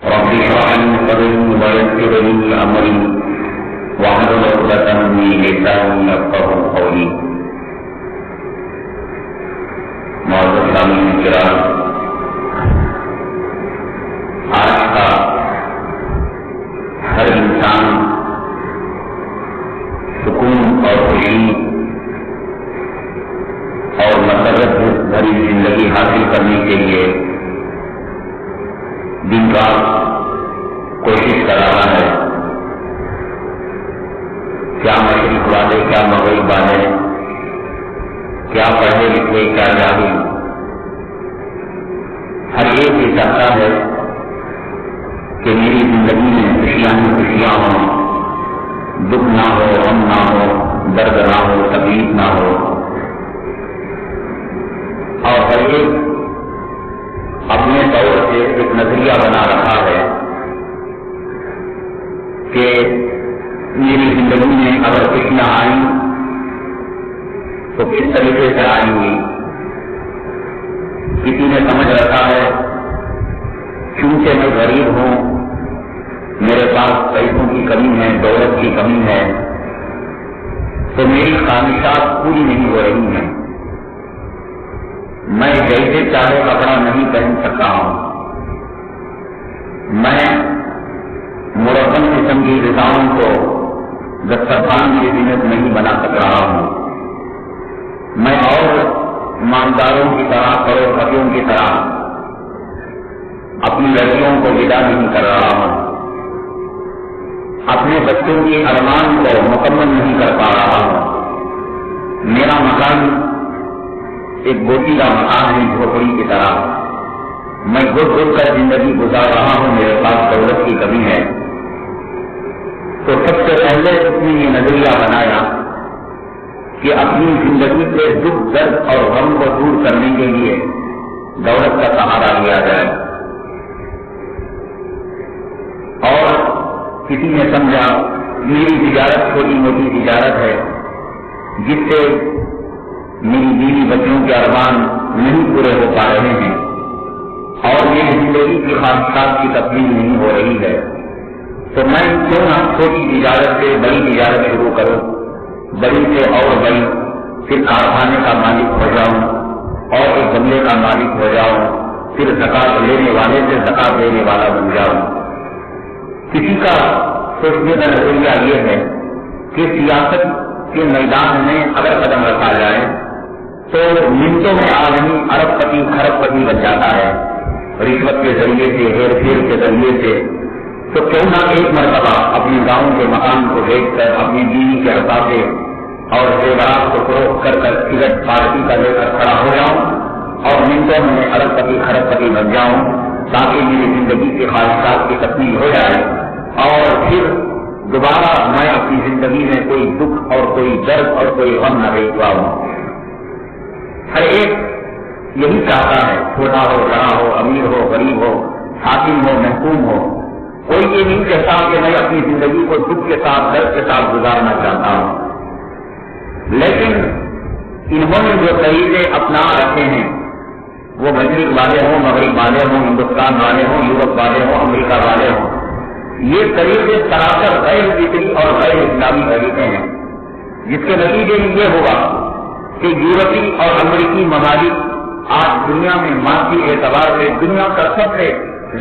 رب اشرح لي صدري ويسر لي امري واحلل عقدة من لساني يفقهوا قولي. معزز سامعین کرام، آج کا ہر انسان سکون اور خوشی اور مسرت بھری زندگی حاصل کرنے کے لیے دن رات کوشش کر رہا ہے. کیا مشرق والے، کیا مغرب والے، کیا پڑھے لکھے، کیا جاہل، ہر ایک یہ چاہتا ہے کہ میری زندگی میں خوشیاں ہی خوشیاں ہوں، دکھ نہ ہو، غم نہ ہو، درد نہ ہو، تکلیف نہ ہو. اور ہر ایک اپنے طور سے ایک نظریہ بنا رہا ہے کہ میری زندگی میں اگر خوشیاں آئیں تو کس طریقے سے آئیں گی. کسی نے سمجھ رکھا ہے چونکہ میں غریب ہوں، میرے پاس پیسوں کی کمی ہے، دولت کی کمی ہے، تو میری خواہشات پوری نہیں ہو رہی ہیں. میں جیسے چاہے کپڑا نہیں پہن سکتا ہوں، میں مرتب قسم کی غذاؤں کو دسترخوان کی زینت نہیں بنا سک رہا ہوں. میں اور مالداروں کی طرح، کروڑپتیوں کی طرح اپنی لڑکیوں کو ودا نہیں کر رہا ہوں، اپنے بچوں کی ارمان کو مکمل نہیں کر پا رہا ہوں. میرا مکان ایک گوٹی کا مکان ہے، جھوپڑی کی طرح. میں گھٹ گھٹ کر زندگی گزار رہا ہوں، میرے پاس دولت کی کمی ہے. تو سب سے پہلے اس نے یہ نظریہ بنایا کہ اپنی زندگی سے دکھ، درد اور غم کو دور کرنے کے لیے دولت کا سہارا لیا جائے. اور کسی نے سمجھا میری تجارت چھوٹی موٹی تجارت ہے، جس سے میری بیوی بچوں کے ارمان نہیں پورے ہو پا رہے ہیں اور میری زندگی کی خواہشات کی تکمیل نہیں ہو رہی ہے. تو میں کیوں نہ چھوٹی تجارت سے بڑی تجارت شروع کروں، بڑی سے اور بڑی، پھر کارخانے کا مالک ہو جاؤں اور ایک بنگلے کا مالک ہو جاؤں، پھر زکات لینے والے سے زکات دینے والا بن جاؤں. کسی کا سوچنے کا نظریہ یہ ہے کہ سیاست کے میدان میں اگر قدم رکھا جائے تو منٹوں میں آدمی ارب پتی کھرب پتی بن جاتا ہے، رشوت کے ذریعے سے، ہیر پھیر کے ذریعے سے. تو کیوں نہ ایک مرتبہ اپنے گاؤں کے مکان کو بیچ کر اپنی بیوی کے اثاثے اور زیورات کو فروخت کر ٹکٹ پارٹی کا لے کر کھڑا ہو جاؤں اور منٹوں میں ارب پتی کھرب پتی بن جاؤں، تاکہ میری زندگی کی خواہشات کی تکمیل ہو جائے اور پھر دوبارہ میں اپنی زندگی میں کوئی دکھ اور کوئی درد اور کوئی غم نہ دیکھ پاؤں. ہر ایک یہی چاہتا ہے، چھوٹا ہو، بڑا ہو، امیر ہو، غریب ہو، حاکم ہو، محکوم ہو. کوئی یہ نہیں کہتا کہ میں اپنی زندگی کو دکھ کے ساتھ، درد کے ساتھ گزارنا چاہتا ہوں. لیکن انہوں نے جو طریقے اپنا رکھے ہیں، وہ مشرق والے ہوں، مغرب والے ہوں، ہندوستان والے ہوں، یورپ والے ہوں، امریکہ والے ہوں، یہ طریقے سراسر غیر فطری اور غیر اسلامی طریقے ہیں، جس کے نتیجے میں یہ ہوگا کہ یورپی اور امریکی ممالک آج دنیا میں مادی اعتبار سے دنیا کا سب سے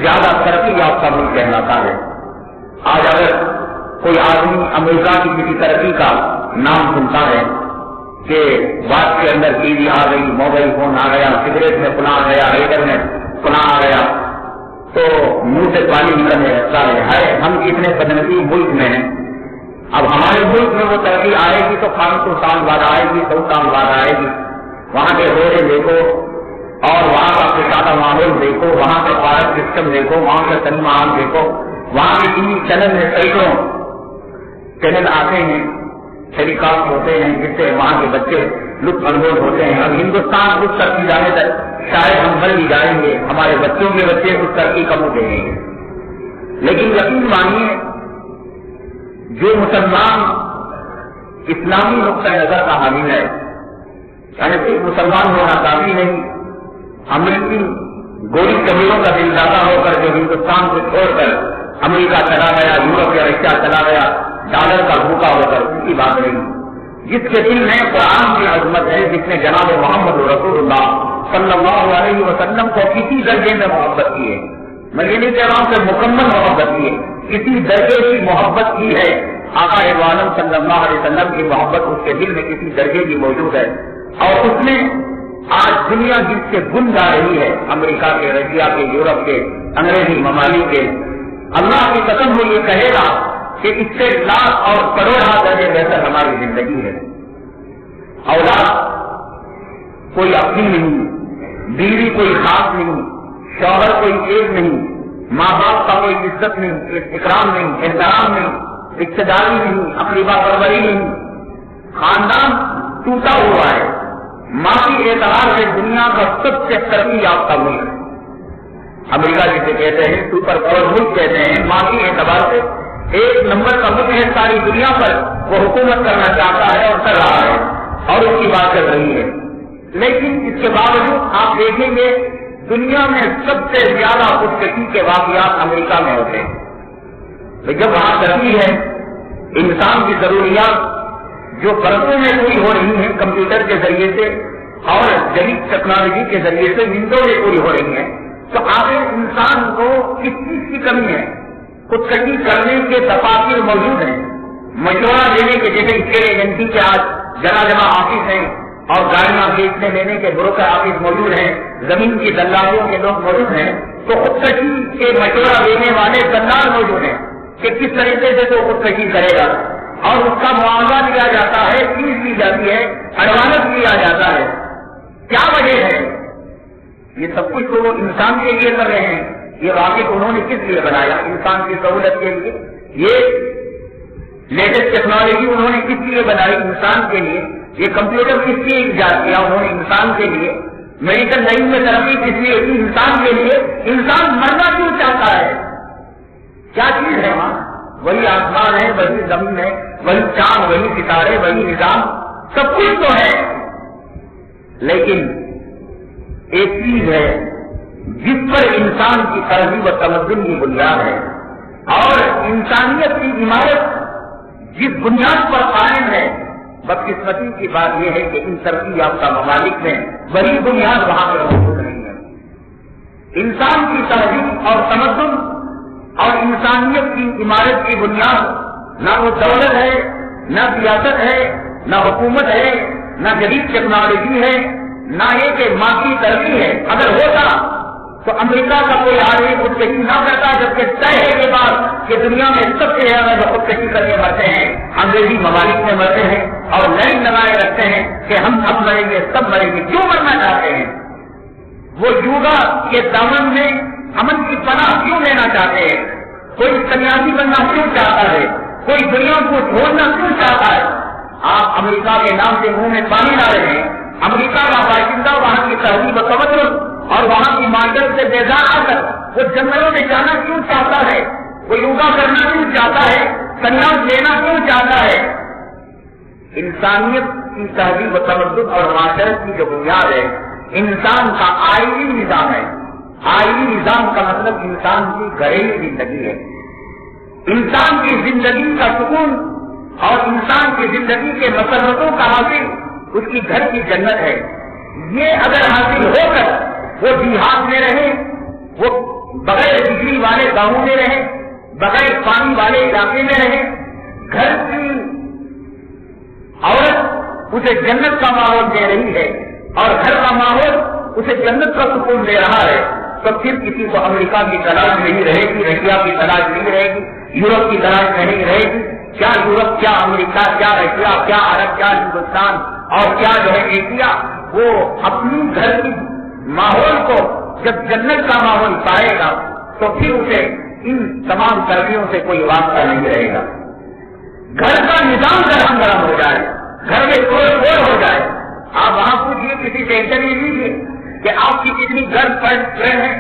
زیادہ ترقی یافتہ ملک کہلاتا ہے. آج اگر کوئی آدمی امریکہ کی کسی ترقی کا نام سنتا ہے کہ واچ کے اندر ٹی وی آ گئی، موبائل فون آ گیا، سگریٹ میں پناہ آ گیا، ریڈر میں پناہ آ گیا، تو منہ سے پانی نکلنے لگتا ہے ہم اتنے بدنصیب ملک میں ہیں. اب ہمارے ملک میں وہ ترقی آئے گی تو 500 سال بعد آئے گی، 100 سال بعد آئے گی. وہاں کے روڈے دیکھو اور وہاں کا کشادہ ماحول دیکھو، وہاں کا پارک سسٹم دیکھو، وہاں کا سنیما ہال دیکھو، وہاں کے ٹی وی چینل میں سینکڑوں چینل آتے ہیں، ٹیلی کاسٹ ہوتے ہیں، جس سے وہاں کے بچے لطف اندوز ہوتے ہیں. اب ہندوستان کچھ ترقی جانے تک شاید ہم بڑھ بھی جائیں گے، ہمارے بچوں کے بچے کچھ ترقی کم ہو گئے ہیں. لیکن یقین مانیے جو مسلمان اسلامی نقطۂ نظر کا حامل ہے، یعنی صرف مسلمان ہونا کافی نہیں، امریکی گوری کبیروں کا دل دادا ہو کر جو ہندوستان کو چھوڑ کر امریکہ چلا گیا، یورپ یا رشیا چلا گیا، ڈالر کا بھوکا ہو کر، اس کی بات نہیں۔ جس کے دل میں قرآن کی عظمت ہے، جس نے جناب محمد رسول اللہ صلی اللہ علیہ وسلم کو کسی درجے میں محبت کی ہے، میں یہ نہیں کہہ رہا ہوں کہ مکمل محبت کی ہے، کسی درجے کی محبت کی ہے، آقا عالم صلی اللہ علیہ وسلم کی محبت اس کے دل میں کسی درجے کی موجود ہے، اور اس نے آج دنیا جس سے گن جا رہی ہے، امریکہ کے، رشیا کے، یورپ کے، انگریزی ممالک کے، اللہ کی قسم وہ یہ کہے گا کہ اس سے لاکھ اور کروڑا درجے بہتر ہماری زندگی ہے۔ اولاد کوئی اپنی نہیں، بیوی کوئی خاص نہیں، شوہر کوئی ایک نہیں، ماں باپ کا کوئی عزت نہیں، اکرام نہیں، احترام نہیں، رشتے داری نہیں، اقربا پروری نہیں، خاندان ٹوٹا ہوا ہے۔ ماں کی اعتبار سے دنیا کا سب سے ترقی یافتہ ملک امریکہ جسے کہتے ہیں، سپر پاور ملک کہتے ہیں، ماں کی اعتبار سے ایک نمبر کا ملک ہے ساری دنیا پر، وہ حکومت کرنا چاہتا ہے اور کر رہا ہے اور اس کی بات کر رہی ہے۔ لیکن اس کے باوجود آپ دیکھیں گے دنیا میں سب سے زیادہ خودکشی کے واقعات امریکہ میں ہوتے ہیں۔ جب وہاں ترقی ہے، انسان کی ضروریات جو برسوں میں پوری ہو رہی ہیں کمپیوٹر کے ذریعے سے اور جدید ٹیکنالوجی کے ذریعے سے منٹوں میں پوری ہو رہی ہیں، تو آخر انسان کو کس چیز کی کمی ہے؟ خودکشی کرنے کے دفاتر موجود ہیں، مشورہ دینے کے، جیسے اسٹیٹ ایجنسی کے آج جگہ آفس ہیں اور گاڑیاں بیچنے لینے کے بروکر آفس موجود ہیں، زمین کی دلالیوں کے لوگ موجود ہیں، تو خودکشی کے مشورہ دینے والے دلال موجود ہیں کہ کس طریقے سے تو خودکشی کرے گا، اور اس کا معاوضہ لیا جاتا ہے، فیس لی جاتی ہے، ایڈوانس لیا جاتا ہے۔ کیا وجہ ہے؟ یہ سب کچھ تو وہ انسان کے لیے کر رہے ہیں۔ یہ واقعہ انہوں نے کس لیے بنایا؟ انسان کی سہولت کے لیے۔ یہ لیٹسٹ ٹیکنالوجی انہوں نے کس لیے بنائی؟ انسان کے لیے۔ یہ کمپیوٹر کس لیے ایجاد کیا انہوں نے؟ انسان کے لیے۔ میڈیکل لائن میں ترقی کس لیے کی؟ انسان کے لیے۔ انسان مرنا کیوں چاہتا ہے؟ کیا چیز ہے وہاں؟ وہی آسمان ہے، وہی زمین ہے، وہی چاند، وہی ستارے، وہی نظام، سب کچھ تو ہے، لیکن ایک چیز ہے جس پر انسان کی تہذیب و تمدن کی بنیاد ہے اور انسانیت کی عمارت جس بنیاد پر قائم ہے، بدقسمتی کی بات یہ ہے کہ ان ترقی یافتہ ممالک میں وہی بنیاد وہاں پر موجود نہیں ہے۔ انسان کی تہذیب اور تمدن اور انسانیت کی عمارت کی بنیاد نہ وہ دولت ہے، نہ سیاست ہے، نہ حکومت ہے، نہ جدید ٹیکنالوجی ہے، نہ یہ کہ ماں کی ترقی ہے۔ اگر ہوتا تو امریکہ کا کوئی آدمی خودکشی نہ کرتا، جبکہ طے ہے کے بعد کہ دنیا میں سب سے زیادہ جو خودکشی کر کے مرتے ہیں انگریزی ممالک میں مرتے ہیں اور لائن لگائے رکھتے ہیں کہ ہم سب مریں گے، سب مریں گے۔ کیوں مرنا چاہتے ہیں؟ وہ یوگا کے دامن میں امن کی پناہ کیوں لینا چاہتے ہیں؟ کوئی سنیاسی بننا کیوں چاہتا ہے؟ کوئی دنیا کو چھوڑنا کیوں چاہتا ہے؟ آپ امریکہ کے نام سے منہ میں پانی لا رہے ہیں۔ امریکہ کا باشندہ وہاں کی تہذیب و تمدن اور وہاں کی ماڈل سے بیزار آ کر وہ جنگلوں میں جانا کیوں چاہتا ہے؟ وہ یوگا کرنا کیوں چاہتا ہے؟ سنیاس لینا کیوں چاہتا ہے؟ انسانیت کی تہذیب و تمدن اور معاشرت کی جو بنیاد ہے انسان کا آئینی نظام ہے۔ آئینی نظام کا مطلب انسان کی گھریلو زندگی ہے، انسان کی زندگی کا سکون اور انسان کی زندگی کے مسرتوں کا حاصل اس کی گھر کی جنت ہے۔ یہ اگر حاصل ہو کر وہ دیہات میں رہے، وہ بغیر بجلی والے گاؤں میں رہے، بغیر پانی والے علاقے میں رہے، گھر کی عورت اسے جنت کا ماحول دے رہی ہے اور گھر کا ماحول اسے جنت کا سکون دے رہا ہے، تو پھر کسی کو امریکہ کی تلاش نہیں رہے گی، رشیا کی تلاش نہیں رہے گی، یورپ کی تلاش نہیں رہے گی۔ کیا یورپ، کیا امریکہ، کیا رشیا، کیا عرب، کیا ہندوستان اور کیا جو ہے ایشیا، وہ اپنی گھر کی ماحول کو جب جنت کا ماحول پائے گا تو پھر اسے ان تمام ترقیوں سے کوئی واسطہ نہیں رہے گا۔ گھر کا نظام گرم گرم ہو جائے، گھر میں توڑ ہو جائے، آپ وہاں پوچھیے، کسی سے انٹرویو لیجیے کہ آپ کی کتنی گرل فرینڈ ہیں،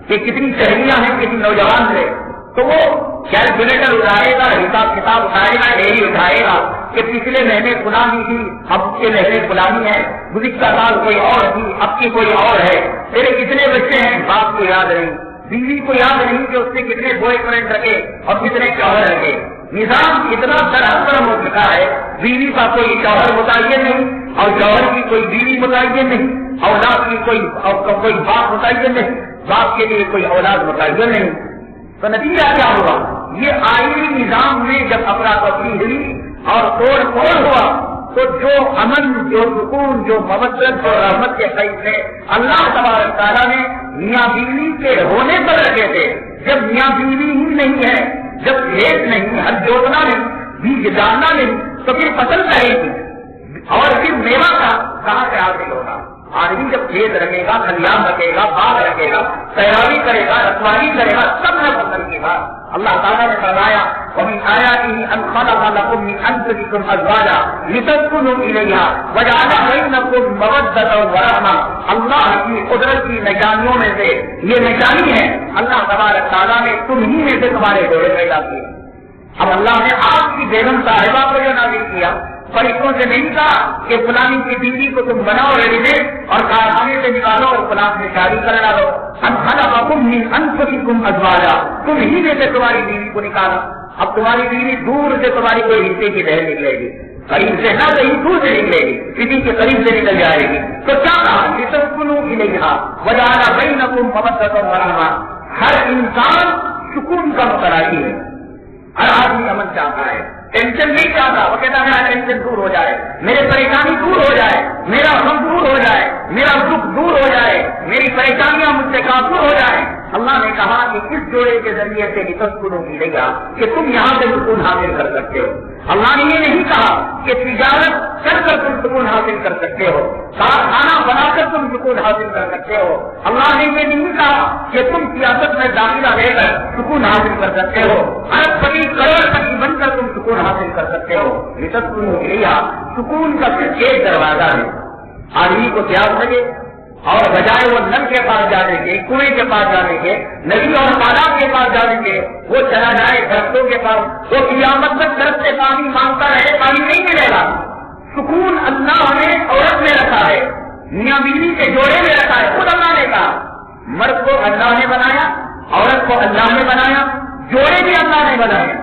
کہ کتنی سہیلیاں ہیں، کتنی نوجوان ہیں، تو وہ کیلکولیٹر اٹھائے گا، حساب کتاب اٹھائے گا، ڈیری اٹھائے گا کہ پچھلے مہینے فلانی تھی، اب کے مہینے فلانی ہے، گزشتہ سال کوئی اور تھی، اب کی کوئی اور ہے، تیرے کتنے بچے ہیں، باپ کو یاد نہیں، بیوی کو یاد نہیں کہ اس نے کتنے بوائے فرینڈ رکھے اور کتنے شوہر رکھے. نظام اتنا درہم ہو چکا ہے, بیوی کا کوئی شوہر متعین نہیں اور شوہر کی کوئی بیوی متعین نہیں, اولاد کی کوئی باپ متعین نہیں, باپ کے لیے کوئی اولاد متعین نہیں. تو نتیجہ کیا ہوا؟ یہ آئینی نظام میں جب افراتفری ہوئی اور توڑ پھوڑ ہوا تو جو امن, جو سکون, جو مودت اور رحمت کے فیصلے اللہ تبارک تعالیٰ نے میاں بیوی کے ہونے پر رکھے تھے, جب میاں بیوی ہی نہیں ہے, جب کھیت نہیں, ہل جوتنا نہیں, بیج ڈالنا نہیں, تو پھر فصل رہے گی اور پھر میوہ کا کہاں سے حاصل ہوگا؟ آدمی جب کھیت رکھے گا, کھلیان رکھے گا, باغ رکھے گا, سیرابی کرے گا, رکھوالی کرے گا, سب ہے فصل کے بعد. اللہ تعالیٰ نے فرمایا وَمِنْ آيَاتِهِ أَنْ خَلَقَ لَكُم مِّنْ أَنفُسِكُمْ أَزْوَاجًا لِتَسْكُنُوا إِلَيْهَا وَجَعَلَ بَيْنَكُم مَّوَدَّةً وَرَحْمَةً. اللہ کی قدرت کی نشانیوں میں سے یہ نشانی ہے, اللہ تبارک تعالیٰ نے تم ہی میں سے تمہارے جوڑے پیدا کیے. اب اللہ نے آپ کی بیگم صاحبہ کو جو نازل کیا, فرشتوں سے نہیں کہا کہ فلانی کی بیوی کو تم بناؤ ریڈی میڈ اور کارخانے سے نکالو اور فلان سے شادی کرا دو. خلقکم من انفسکم ازواجا, تم ہی میں سے تمہاری بیوی کو نکالا. اب تمہاری بیوی دور سے تمہاری کوئی حصے کی بہن نکلے گی, قریب سے نہ کہیں دور سے نکلے گی, کسی کے قریب سے نکل جائے گی. تو کیا کہا لتسکنوا الیہا وجعل بینکم مودۃ ورحمۃ. ہر انسان سکون کا مترائی ہے, ہر آدمی امن چاہتا ہے, ٹینشن نہیں چاہتا. وہ کہتا ہے میرا ٹینشن دور ہو جائے, میرے پریشانی دور ہو جائے, میرا غم دور ہو جائے, میرا دکھ دور ہو جائے, میری پریشانیاں مجھ سے کافر ہو جائے. اللہ نے کہا کہ اس جوڑے کے ذریعے سے لتسکنوا الیہا کہ تم یہاں سے سکون حاصل کر سکتے ہو. اللہ نے یہ نہیں کہا کہ تجارت کر کر تم سکون حاصل کر سکتے ہو, کارخانہ بنا کر تم سکون حاصل کر سکتے ہو. اللہ نے یہ نہیں کہا کہ تم سیاست میں داخلہ لے کر سکون حاصل کر سکتے ہو, ارب پتی کروڑ پتی بن کر تم سکون حاصل کر سکتے ہو. لتسکنوا الیہا, سکون کا صرف ایک دروازہ ہے. آدمی کو پیاس لگے اور بجائے وہ نل کے پاس جانے کے, کنویں کے پاس جانے کے, ندی اور تالاب کے پاس جانے کے, وہ چلا جائے درختوں کے پاس, وہ قیامت تک درخت سے پانی مانگتا رہے, پانی نہیں ملے گا. سکون اللہ نے عورت میں رکھا ہے, میاں بیوی کے جوڑے میں رکھا ہے. خود اللہ نے کہا مرد کو اللہ نے بنایا, عورت کو اللہ نے بنایا, جوڑے بھی اللہ نے بنائے.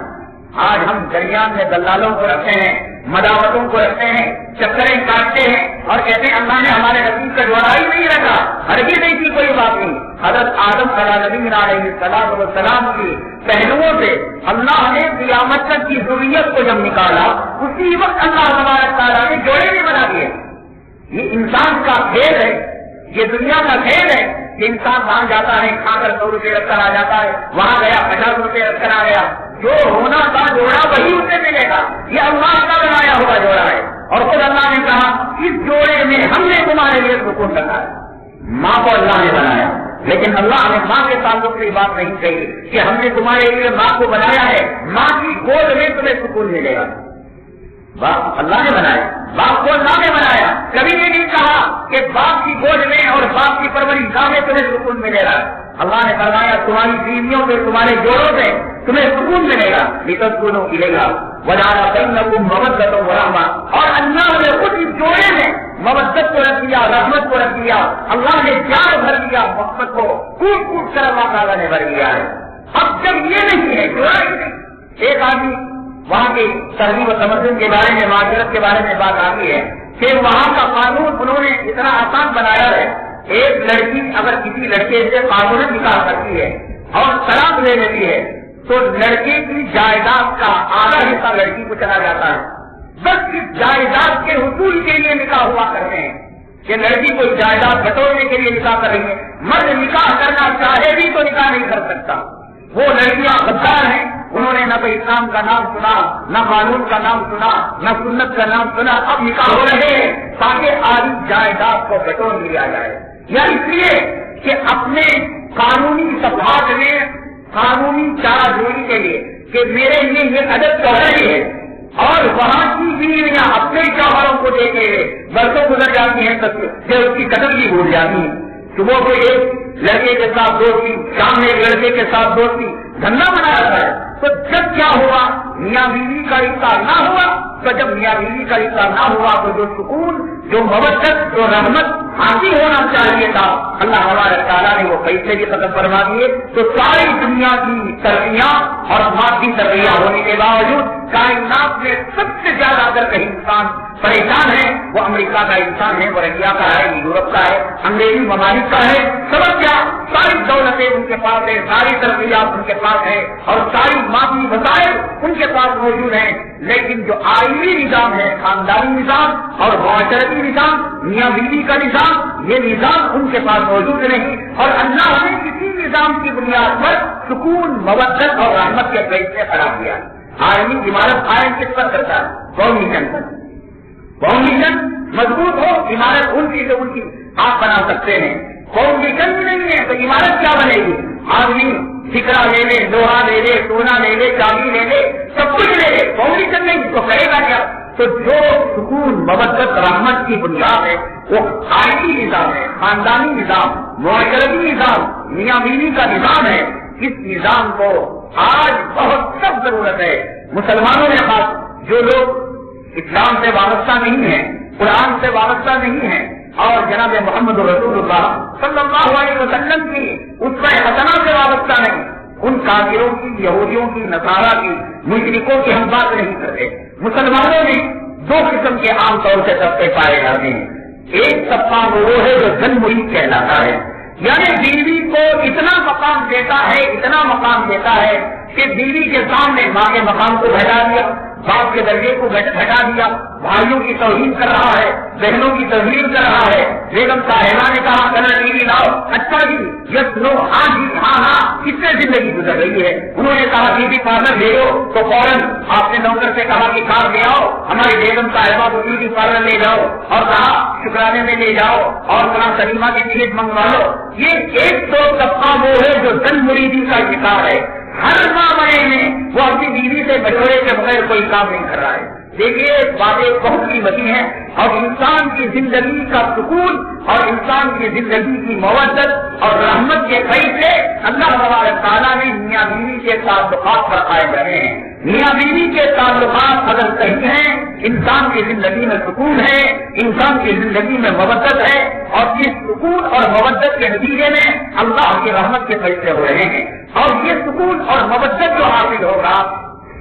آج ہم درمیان میں دلالوں کو رکھتے ہیں, مداوتوں کو رکھتے ہیں, چکریں کاٹتے ہیں اور کہتے ہیں اللہ نے ہمارے نبی کا جوڑا ہی نہیں رکھا. ہرگز ایسی کوئی بات نہیں. حضرت آدم علیہ السلام والسلام کی پہلوؤں سے اللہ نے قیامت تک کی ذریت کو جب نکالا, اسی وقت اللہ تبارک تعالیٰ نے جوڑے بھی بنا دیے. یہ انسان کا کھیل ہے, یہ دنیا کا کھیل ہے کہ انسان وہاں جاتا ہے, کھا کر 100 روپے رکھ کر آ جاتا ہے, وہاں گیا 50 روپے رکھ کر آ گیا. جو ہونا تھا جوڑا وہی اسے ملے گا. یہ اللہ کا بنایا ہوا جوڑا ہے. اور خود اللہ نے کہا اس جوڑے میں ہم نے تمہارے لیے سکون رکھا ہے. ماں کو اللہ نے بنایا, لیکن اللہ نے ماں کے تعلق سے یہ بات نہیں کہی کہ ہم نے تمہارے لیے ماں کو بنایا ہے, ماں کی گود میں تمہیں سکون ملے گا. باپ اللہ نے بنایا, باپ کو اللہ نے بنایا. کبھی یہ نہیں کہا کہ باپ کی گود میں اور باپ کی پرورش گاہ میں تمہیں سکون ملے گا. اللہ نے فرمایا تمہاری بیویوں سے, تمہارے جوڑوں سے تمہیں سکون ملے گا. لتسکنوا الیہا وجعل بینکم مودۃ ورحمۃ. اور اللہ نے خود اس جوڑے میں مودت کو رکھ دیا, رحمت کو رکھ دیا. اللہ نے پیار بھر دیا, محبت کو کوٹ کوٹ کر اللہ تعالیٰ نے بھر دیا ہے. اب جب یہ نہیں ہے جوڑا ہی نہیں. ایک آدمی وہاں کی تہذیب و تمدن کے بارے میں, معاشرت کے بارے میں بات آتی ہے کہ وہاں کا قانون انہوں نے اتنا آسان بنایا ہے. ایک لڑکی اگر کسی لڑکے سے قانون نکاح کرتی ہے اور طلاق لے لیتی ہے تو لڑکے کی جائیداد کا آدھا حصہ لڑکی کو چلا جاتا ہے. بس اس جائیداد کے حصول کے لیے نکاح ہوا کرتے ہیں کہ لڑکی کو جائیداد بٹورنے کے لیے نکاح کر رہی ہے. مرد نکاح کرنا چاہے بھی تو نکاح نہیں کر سکتا. وہ لڑکیاں غدار ہیں, انہوں نے نہ تو اسلام کا نام سنا, نہ قانون کا نام سنا, نہ سنت کا نام سنا. اب نکاح ہو رہے ہیں تاکہ آدھی جائیداد کو بٹور لیا جائے, یا اس لیے کہ اپنے قانونی صفحات میں قانونی چارہ جوئی کے لیے کہ میرے لیے یہ عدد چل رہی ہے. اور وہاں کی بیویاں اپنے شوہروں کو دیکھے برسوں گزر جاتی ہیں کہ اس کی قدر بھی بھول جاتی ہیں. صبح کو ایک لڑکے کے ساتھ دوستی, شام میں ایک لڑکے کے ساتھ دوستی, دھندا بنا رہتا ہے. تو جب کیا ہوا, میاں بیوی کا رشتہ نہ ہوا, تو جب میاں بیوی کا رشتہ نہ ہوا تو جو سکون, جو مودت, جو رحمت حاصل ہونا چاہیے تھا، اللہ ہمارے تعالیٰ نے وہ پیسے بھی ختم فرما دیے، تو ساری دنیا کی ترقیاں اور مادی ترقیاں ہونے کے باوجود کائنات میں سب سے زیادہ اگر کہیں انسان پریشان ہے وہ امریکہ کا انسان ہے، وہ رشیا کا ہے، یورپ کا ہے، انگریزی ممالک کا ہے۔ سبب کیا؟ ساری دولتیں ان کے پاس ہے، ساری ترقیات ان کے پاس ہے اور ساری مادی وسائل ان کے پاس موجود ہیں، لیکن جو آئینی نظام ہے، خاندانی نظام اور معاشرتی نظام، میاں بیوی کا نظام، یہ نظام ان کے پاس موجود نہیں۔ اور اللہ نے کسی نظام کی بنیاد پر سکون، مودت اور رحمت کے فیصلے قرار دیا۔ آئینی عمارت قائم کس پر کرتا ہے؟ فاؤنڈیشن پر۔ فاؤنڈیشن مضبوط ہو، عمارت ان کی ان کی آپ بنا سکتے ہیں۔ فاؤنڈیشن بھی نہیں ہے تو عمارت کیا بنے گی؟ آدمی ٹھکرا لے لے، لوہا لے لے، سونا لے لے، چاندی لے لے، سب کچھ لے لے، فاؤنڈیشن نہیں تو کرے گا کیا؟ تو جو سکون، مودت، رحمت کی بنیاد ہے وہ آئینی نظام ہے، خاندانی نظام، معاشرتی نظام، میاں بیوی کا نظام ہے۔ اس نظام کو آج بہت سخت ضرورت ہے۔ مسلمانوں میں خاص جو لوگ اسلام سے وابستہ نہیں ہیں، قرآن سے وابستہ نہیں ہیں اور جناب محمد رسول اللہ صلی اللہ علیہ وسلم کی اسوہ حسنہ سے وابستہ نہیں، ان کافروں کی، یہودیوں کی، نصارا کی، مشرکوں کی ہم بات نہیں کرتے۔ مسلمانوں میں دو قسم کے عام طور سے طبقے پائے جاتے ہیں۔ ایک طبقہ وہ ہے جو زن مرید کہلاتا ہے، یعنی بیوی کو اتنا مقام دیتا ہے، اتنا مقام دیتا ہے کہ بیوی کے سامنے ماں کے مقام کو گھٹا دیا، باپ کے درجے کو گھٹا دیا، بھائیوں کی توہین کر رہا ہے، بہنوں کی توہین کر رہا ہے۔ بیگم صاحبہ نے کہا کلر ٹی وی لاؤ، اچھا جی، یس نو، ہاں جی، ہاں ہاں، کس سے زندگی گزر رہی ہے؟ انہوں نے کہا بیوٹی پارلر لے لو تو فوراً آپ نے نوکر سے کہا کہ کار لے آؤ، ہماری بیگم صاحبہ کو بیوٹی پارلر لے جاؤ اور کہا شکرانے میں لے جاؤ اور فلاں سلیمہ کی ٹکٹ منگوا لو۔ یہ ایک تو طبقہ وہ ہے جو زن مریدی کا شکار ہے، ہر معاملے میں وہ اپنی بیوی سے بٹورے کے بغیر کوئی کام نہیں کر رہا ہے۔ دیکھیے باتیں بہت قیمتی ہیں اور انسان کی زندگی کا سکون اور انسان کی زندگی کی مودت اور رحمت کے فیصلے اللہ تبارک تعالیٰ نے میاں بیوی کے تعلقات پر قائم رہے ہیں۔ میاں بیوی کے تعلقات اگر صحیح ہیں، انسان کی زندگی میں سکون ہے، انسان کی زندگی میں مودت ہے اور اس سکون اور مودت کے نتیجے میں اللہ کی رحمت کے فیصلے ہو رہے ہیں۔ اور یہ سکون اور مودت جو حاصل ہوگا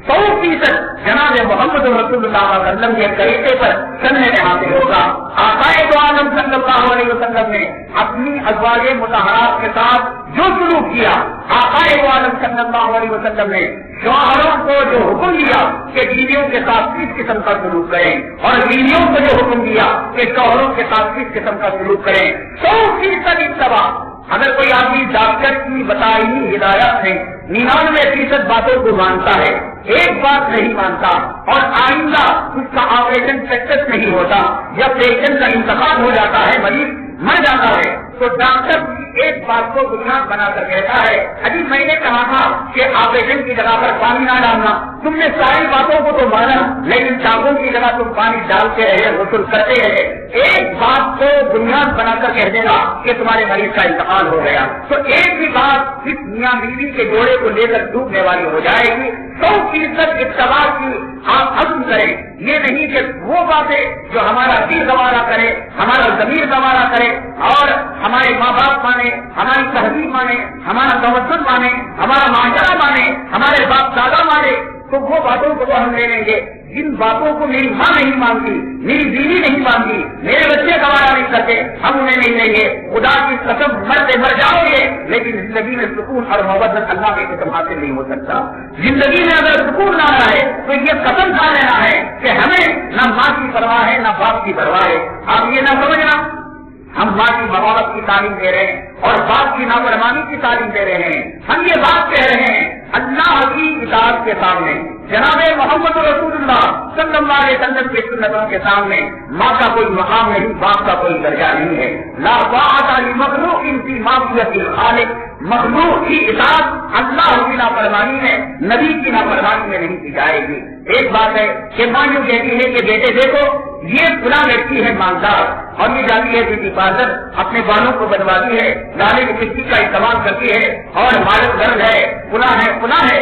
100% جناب محمد رسول اللہ علیہ وسلم کے طریقے پر چلنے میں حاصل ہوگا۔ آقا دو عالم صلی اللہ علیہ وسلم نے اپنی ازواج مطہرات کے ساتھ جو سلوک کیا، آقا دو عالم صلی اللہ علیہ وسلم نے شوہروں کو جو حکم دیا کہ بیویوں کے ساتھ کس قسم کا سلوک کریں اور بیویوں کو جو حکم دیا کہ شوہروں کے ساتھ کس قسم کا سلوک کریں، 100% اتباع۔ اگر کوئی آدمی ڈاکٹر کی بتائی ہدایات سے 99% باتوں کو مانتا ہے، ایک بات نہیں مانتا اور آئندہ اس کا آپریشن سکسیس نہیں ہوتا یا پیشنٹ کا انتقال ہو جاتا ہے، مریض مر جاتا ہے، تو ڈاکٹر ایک بات کو بنیاد بنا کر کہتا ہے ابھی میں نے کہا تھا کہ آپریشن کی جگہ پر پانی نہ ڈالنا، تم نے ساری باتوں کو تو مانا لیکن چاقوں کی جگہ تم پانی ڈالتے رہے، غسل کرتے رہے، ایک بات کو بنیاد بنا کر کہہ دے گا کہ تمہارے مریض کا انتقال ہو گیا، تو ایک بھی بات اس میاں بیوی کے جوڑے کو لے کر ڈوبنے والی ہو جائے گی۔ 100% اتباع کی آپ عزم کریں، یہ نہیں کہ وہ باتیں جو ہمارا دل گوارا کرے، ہمارا ضمیر گوارا کرے اور ہمارے ماں باپ مانے، ہماری تہذیب مانے، ہمارا توجہ مانے، ہمارا معاشرہ مانے، ہمارے باپ دادا مانے، تو وہ باتوں کو ہم لے لیں گے۔ جن باتوں کو میری ماں نہیں مانتی، میری بیوی نہیں مانتی، میرے بچے گوارا نہیں کرتے، ہم انہیں نہیں لیں گے۔ خدا کی قسم مرتے مر جاؤ گے لیکن زندگی میں سکون اور محبت اللہ کی قسم حاصل نہیں ہو سکتا۔ زندگی میں اگر سکون نہ رہے تو یہ قسم کھا لینا ہے کہ ہمیں نہ ماں کی پرواہ ہے نہ باپ کی پرواہ ہے۔ آپ یہ نہ سمجھنا ہم ماں کی بغاوت کی تعلیم دے رہے ہیں اور باپ کی نافرمانی کی تعلیم دے رہے ہیں، ہم یہ بات کہہ رہے ہیں اللہ کی اطاعت کے سامنے، جناب محمد رسول اللہ صلی اللہ علیہ وسلم کی سنتوں کے سامنے ماں کا کوئی مقام نہیں، باپ کا کوئی درجہ نہیں ہے۔ لا طاعۃ لمخلوق فی معصیۃ الخالق، مخلوق کی اطاعت اللہ کی نافرمانی ہے، نبی کی نافرمانی میں نہیں کی جائے گی۔ ایک بات ہے کہ ماں یوں کہتی ہے کہ بیٹے دیکھو یہ فلاں لڑکی ہے مالدار اور یہ جاتی ہے بیوٹی پارلر، اپنے بالوں کو بنواتی ہے، گانے کی مٹی کا استعمال کرتی ہے اور مالک گرد ہے، فلاں ہے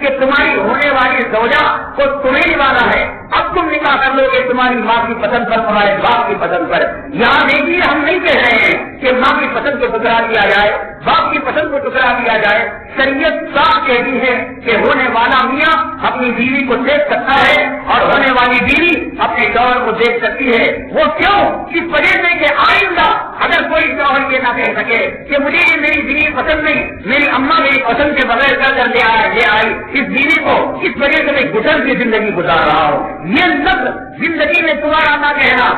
کہ تمہاری ہونے والی زوجہ کو تمہیں والا ہے، اب تم نکاح کر لو گے تمہاری ماں کی پسند پر، تمہارے باپ کی پسند پر. یہاں دیکھیے ہم نہیں کہہ رہے ہیں کہ ماں کی پسند کو ٹکرا دیا جائے، باپ کی پسند کو ٹکرا دیا جائے. شریعت صاف کہتی ہے کہ ہونے والا میاں اپنی بیوی کو دیکھ سکتا ہے اور ہونے والی بیوی اپنے شوہر کو دیکھ سکتی ہے. وہ کیوں؟ اس وجہ سے کہ آئندہ اگر کوئی شوہر یہ نہ کہہ سکے کہ مجھے یہ میری بیوی پسند نہیں، میری اماں میری پسند کے بغیر کر لے آئی اس بیوی کو، اس وجہ سے میں گھٹن کی زندگی گزار رہا ہوں. یہ لفظ زندگی میں تمہارا نہ کہنا.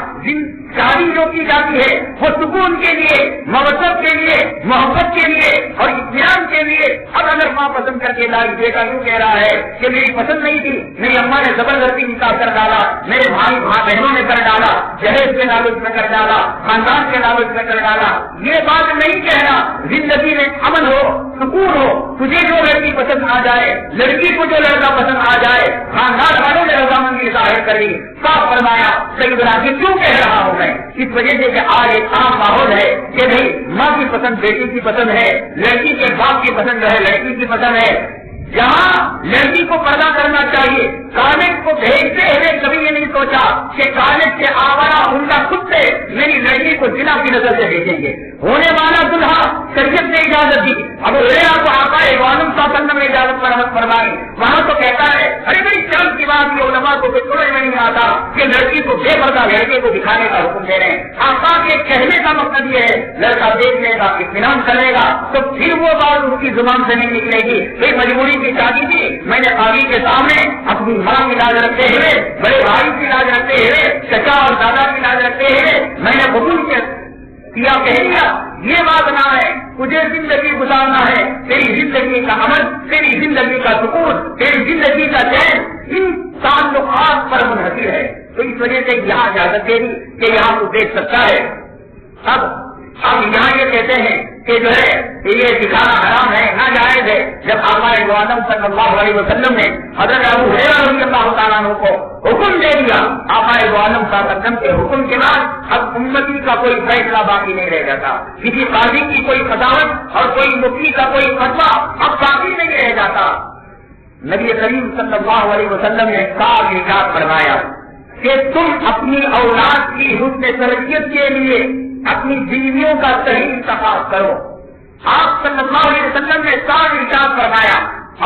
شادی جو کی جاتی ہے وہ سکون کے لیے، موثر کے لیے، محبت کے لیے اور اطمینان کے لیے. اب اگر ماں پسند کر کے لائی، بیٹا یوں کہہ رہا ہے کہ میری پسند نہیں تھی، میری اماں نے زبردستی نکاح کر ڈالا، میرے بھائی بہنوں نے کر ڈالا، جہیز کے لالچ میں کر ڈالا، خاندان کے لالچ میں کر ڈالا. یہ بات نہیں کہنا. زندگی میں امن ہو، سکون ہو. تجھے جو لڑکی پسند آ جائے، لڑکی کو جو لڑکا پسند آ جائے، خاندان والوں نے رضامندی ظاہر کری. صاف فرمایا سیدنا کہ کیوں کہہ رہا ہوں میں؟ اس وجہ سے کہ آج ایک عام ماحول ہے کہ نہیں ماں کی پسند بیٹی کی پسند ہے، لڑکی کے باپ کی پسند ہے لڑکی کی پسند ہے. جہاں لڑکی کو پیدا کرنا چاہیے، کالج کو بھیجتے ہوئے کبھی یہ نہیں سوچا کہ کالج کے آوارہ عمدہ کتے میری لڑکی کو زنا کی نظر سے بھیجیں گے. ہونے والا دلہا شریعت نے اجازت دی. اب کو آقا عالم صلی اللہ علیہ وسلم نے اجازت پر فرمائی. وہاں تو کہتا ہے ارے بھائی شرم کی بات یہ علماء کو سمجھ میں نہیں آتا کہ لڑکی کو بے پردہ لڑکے کو دکھانے کا حکم دے رہے ہیں. آقا کے کہنے کا مقصد یہ ہے لڑکا دیکھ لے گا، اطمینان کرے گا تو پھر وہ بات اس کی زبان سے نہیں نکلے گی. بھائی مجبوری کی شادی تھی، میں نے قاضی کے سامنے اپنی ماں کی لاج رکھتے ہوئے، بڑے بھائی کی لاج رکھتے ہوئے، چچا اور دادا کی لاج رکھتے ہوئے میں نے قبول کیا کہہ دیا. یہ بات نہ ہے. تجھے زندگی گزارنا ہے، تیری زندگی کا عمل، تیری زندگی کا سکون، تیری زندگی کا چین ان تعلقات پر منحصر ہے. تو اس وجہ سے یہاں اجازت دے دی کہ یہاں تو دیکھ سکتا ہے. اب ہم یہاں یہ کہتے ہیں کہ جو ہے یہ دکھانا حرام ہے، ناجائز ہے. جب ہمارے عالم صلی اللہ علیہ وسلم نے حضرت ابو ہریرہ رضی اللہ تعالیٰ عنہ کو حکم دے دیا، ہمارے عالم صلی اللہ علیہ وسلم کے حکم کے بعد اب امتی کا کوئی فیصلہ باقی نہیں رہ جاتا. کسی قاضی کی کوئی فتاوت اور کوئی مفتی کا کوئی فتویٰ اب باقی نہیں رہ جاتا. نبی کریم صلی اللہ علیہ وسلم نے صاف ارشاد فرمایا کہ تم اپنی اولاد کی حسن تربیت کے لیے اپنی بیویوں کا صحیح انتخاب کرو. آپ صلی اللہ علیہ وسلم نے صاف ارشاد فرمایا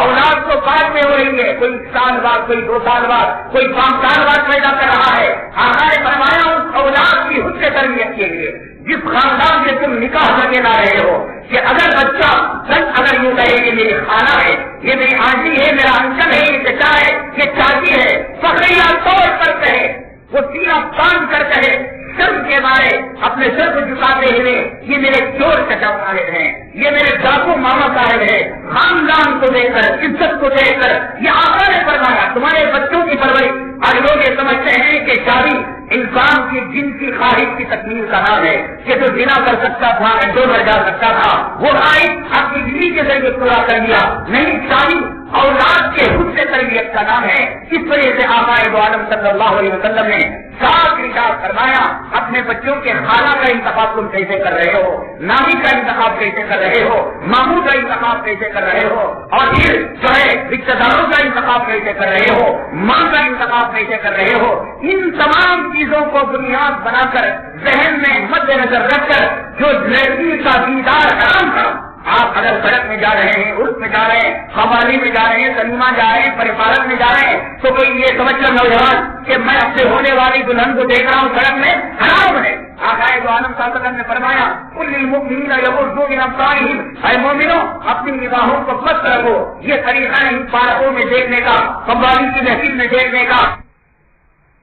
اولاد تو بعد میں ہو رہی ہے، کوئی 1 سال بعد، کوئی 2 سال بعد، کوئی 5 سال بعد پیدا کر رہا ہے. آقا نے فرمایا اس اولاد کی حسن تربیت کے لیے جس خاندان سے تم نکاح کر کے لا رہے ہو کہ اگر بچہ اگر یوں کہے کہ میری خالہ ہے، یہ میری آنٹی ہے، میرا انکل ہے، یہ چچا ہے، یہ چاچی ہے، فخریہ طور پر کہے، وہ سینہ تان کر کہے، سر کے بارے اپنے سر کو جھکاتے ہوئے یہ میرے چور چچا صاحب ہیں، یہ میرے ڈاکو ماما صاحب ہے. خاندان کو دے کر، عزت کو دے کر یہ آقا نے فرمایا. تمہارے بچوں کی پرورش آج لوگ یہ سمجھتے ہیں کہ شادی انسان کی جن کی خواہش کی تکمیل کا نام ہے کہ جو زنا کر سکتا تھا، جو مر جا سکتا تھا وہ خواہش اپنی بیوی کے ذریعے پورا کر دیا. نہیں، شادی اولاد کے حسن تربیت کا نام ہے. اس وجہ سے آقا عالم صلی اللہ علیہ وسلم نے صاف ارشاد فرمایا اپنے بچوں کے خالہ کا انتخاب تم کیسے کر رہے ہو، نانی کا انتخاب کیسے کر رہے ہو، ماموں کا انتخاب کیسے کر رہے ہو، اور پھر جو ہے رشتے داروں کا انتخاب کیسے کر رہے ہو، ماں کا انتخاب کیسے کر رہے ہو. ان تمام چیزوں کو بنیاد بنا کر ذہن میں مد نظر رکھ کر جو لڑکی کا دیدار حرام تھا. آپ اگر سڑک میں جا رہے ہیں، عرس میں جا رہے ہیں، قوالی میں جا رہے ہیں، سلیما جا رہے ہیں، پریپارت میں جا رہے ہیں تو کوئی یہ سمجھ کر نوجوان کہ میں اپنے ہونے والی دلہن کو دیکھ رہا ہوں سڑک میں، حرام ہے. آقا عالم صلی اللہ علیہ وسلم نے فرمایا کل للمؤمنین یغضوا من ابصارهم، اے مومنو اپنی نگاہوں کو مست رکھو. یہ طریقہ ہے پارکوں میں دیکھنے کا، قوالی کی محفل میں دیکھنے کا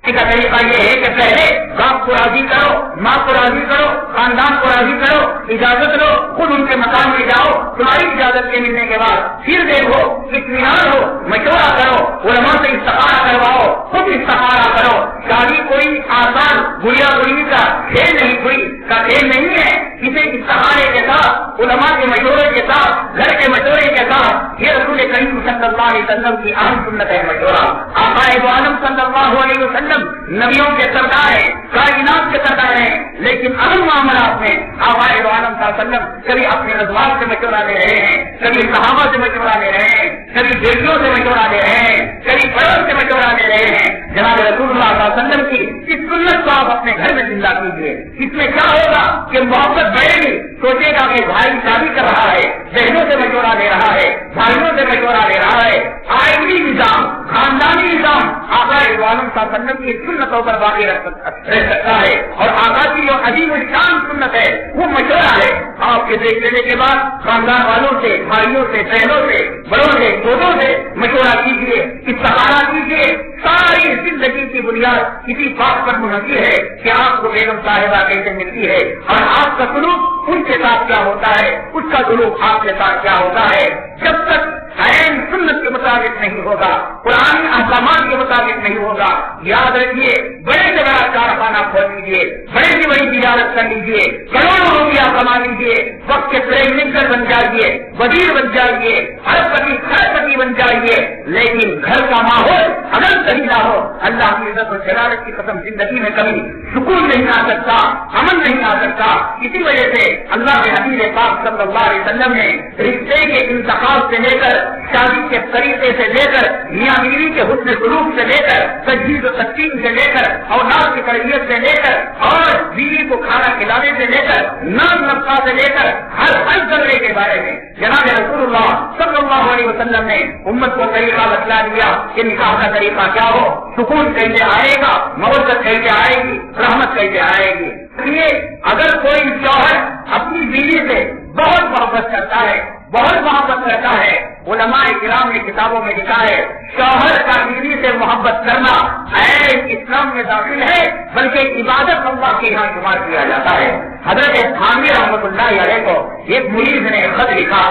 طریقہ یہ ہے کہ پہلے باپ کو راضی کرو، ماں کو راضی کرو، خاندان کو راضی کرو، اجازت لو، خود ان کے مکان میں جاؤ، تمہاری اجازت کے ملنے کے بعد پھر دیکھو، اطمینان ہو، مشورہ کرو، علماء سے استخارہ کرواؤ، خود استخارہ کرو. شادی کوئی آسان گڑیا گڑی کا کھیل نہیں، کوئی کا کھیل نہیں ہے. اسے استخارے کے ساتھ، علماء کے مشورے کے ساتھ، گھر کے مشورے کے ساتھ، یہ رسول کریم صلی اللہ علیہ وسلم کی اہم سنت ہے مشورہ. آقا عالم صلی اللہ علیہ وسلم نبیوں کے سردار ہیں، کائنات کے سردار ہیں، لیکن اہم معاملات میں آبائے عالم صلی اللہ علیہ وسلم کبھی اپنے ازواج سے مشورہ لے رہے ہیں، کبھی صحابہ سے مشورہ لے رہے ہیں، کبھی بیٹیوں سے مشورہ لے رہے ہیں، کبھی بڑوں سے مشورہ لے رہے ہیں. جناب رسول اللہ صلی اللہ علیہ وسلم کی اس سنت کو آپ اپنے گھر میں زندہ کیجیے. اس میں کیا ہوگا کہ محبت بڑھے گی. سوچے گا کہ بھائی شادی کر رہا ہے، بہنوں سے مشورہ لے رہا ہے، بھائیوں سے مشورہ لے رہا ہے. آئینی نظام، خاندانی نظام آقا عالم صلی اللہ علیہ وسلم کی سنتوں پر باقی رہ سکتا ہے. اور آقا کی جو عظیم الشان سنت ہے وہ مشورہ ہے. آپ کے دیکھ لینے کے بعد خاندان والوں سے، بھائیوں سے، بہنوں سے، بڑوں سے، چھوٹوں سے مشورہ کیجیے، استخارہ کیجیے. ساری زندگی کی بنیاد کسی بات پر منحصر ہے کہ آپ کو بیگم صاحبہ کیسے ملتی ہے اور آپ کا سلوک ان کے ساتھ کیا ہوتا ہے، اس کا سلوک آپ کے ساتھ کیا ہوتا ہے. جب تک عین سنت کے مطابق نہیں ہوگا، قرآن احکامات کے مطابق نہیں ہوگا، یاد رکھیے بڑے سے بڑا کارخانہ کھول لیجیے، بڑے سے بڑی تجارت کر لیجیے، کروڑوں روپیہ کما لیجیے، وقت کے پرائم منسٹر بن جائیے، وزیر بن جائیے، اربپتی کھربپتی بن جائیے، لیکن گھر کا ماحول اگر صحیح نہ ہو، اللہ کی عزت و جلالت کی قسم زندگی میں کبھی سکون نہیں آ سکتا، امن نہیں آ سکتا. اسی وجہ سے اللہ کے حبیب پاک صلی اللہ علیہ وسلم نے رشتے کے انتخاب سے لے کر شادی کے طریقے سے لے کر میاں بیوی کے حسن سلوک سے لے کر تجہیز و تقسیم سے لے کر اولاد کی تربیت سے لے کر اور بیوی کو کھانا کھلانے سے لے کر نام نقصہ سے لے کر ہر ذرے کے بارے میں جناب رسول اللہ صلی اللہ علیہ وسلم نے امت کو طریقہ بتلا دیا کہ نکاح کا طریقہ کیا ہو، سکون کیسے آئے گا، محبت کیسے آئے گی، رحمت کیسے آئے گی. اس لیے اگر کوئی شوہر اپنی بیوی سے بہت محبت کرتا ہے، بہت محبت کرتا ہے، علماء کرام نے کتابوں میں لکھا ہے شوہر کا بیوی سے محبت کرنا عین اسلام میں داخل ہے، بلکہ عبادت اللہ کے یہاں شمار کیا جاتا ہے. حضرت حامی رحمۃ اللہ علیہ کو ایک مریض نے خط لکھا.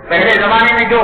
پہلے زمانے میں جو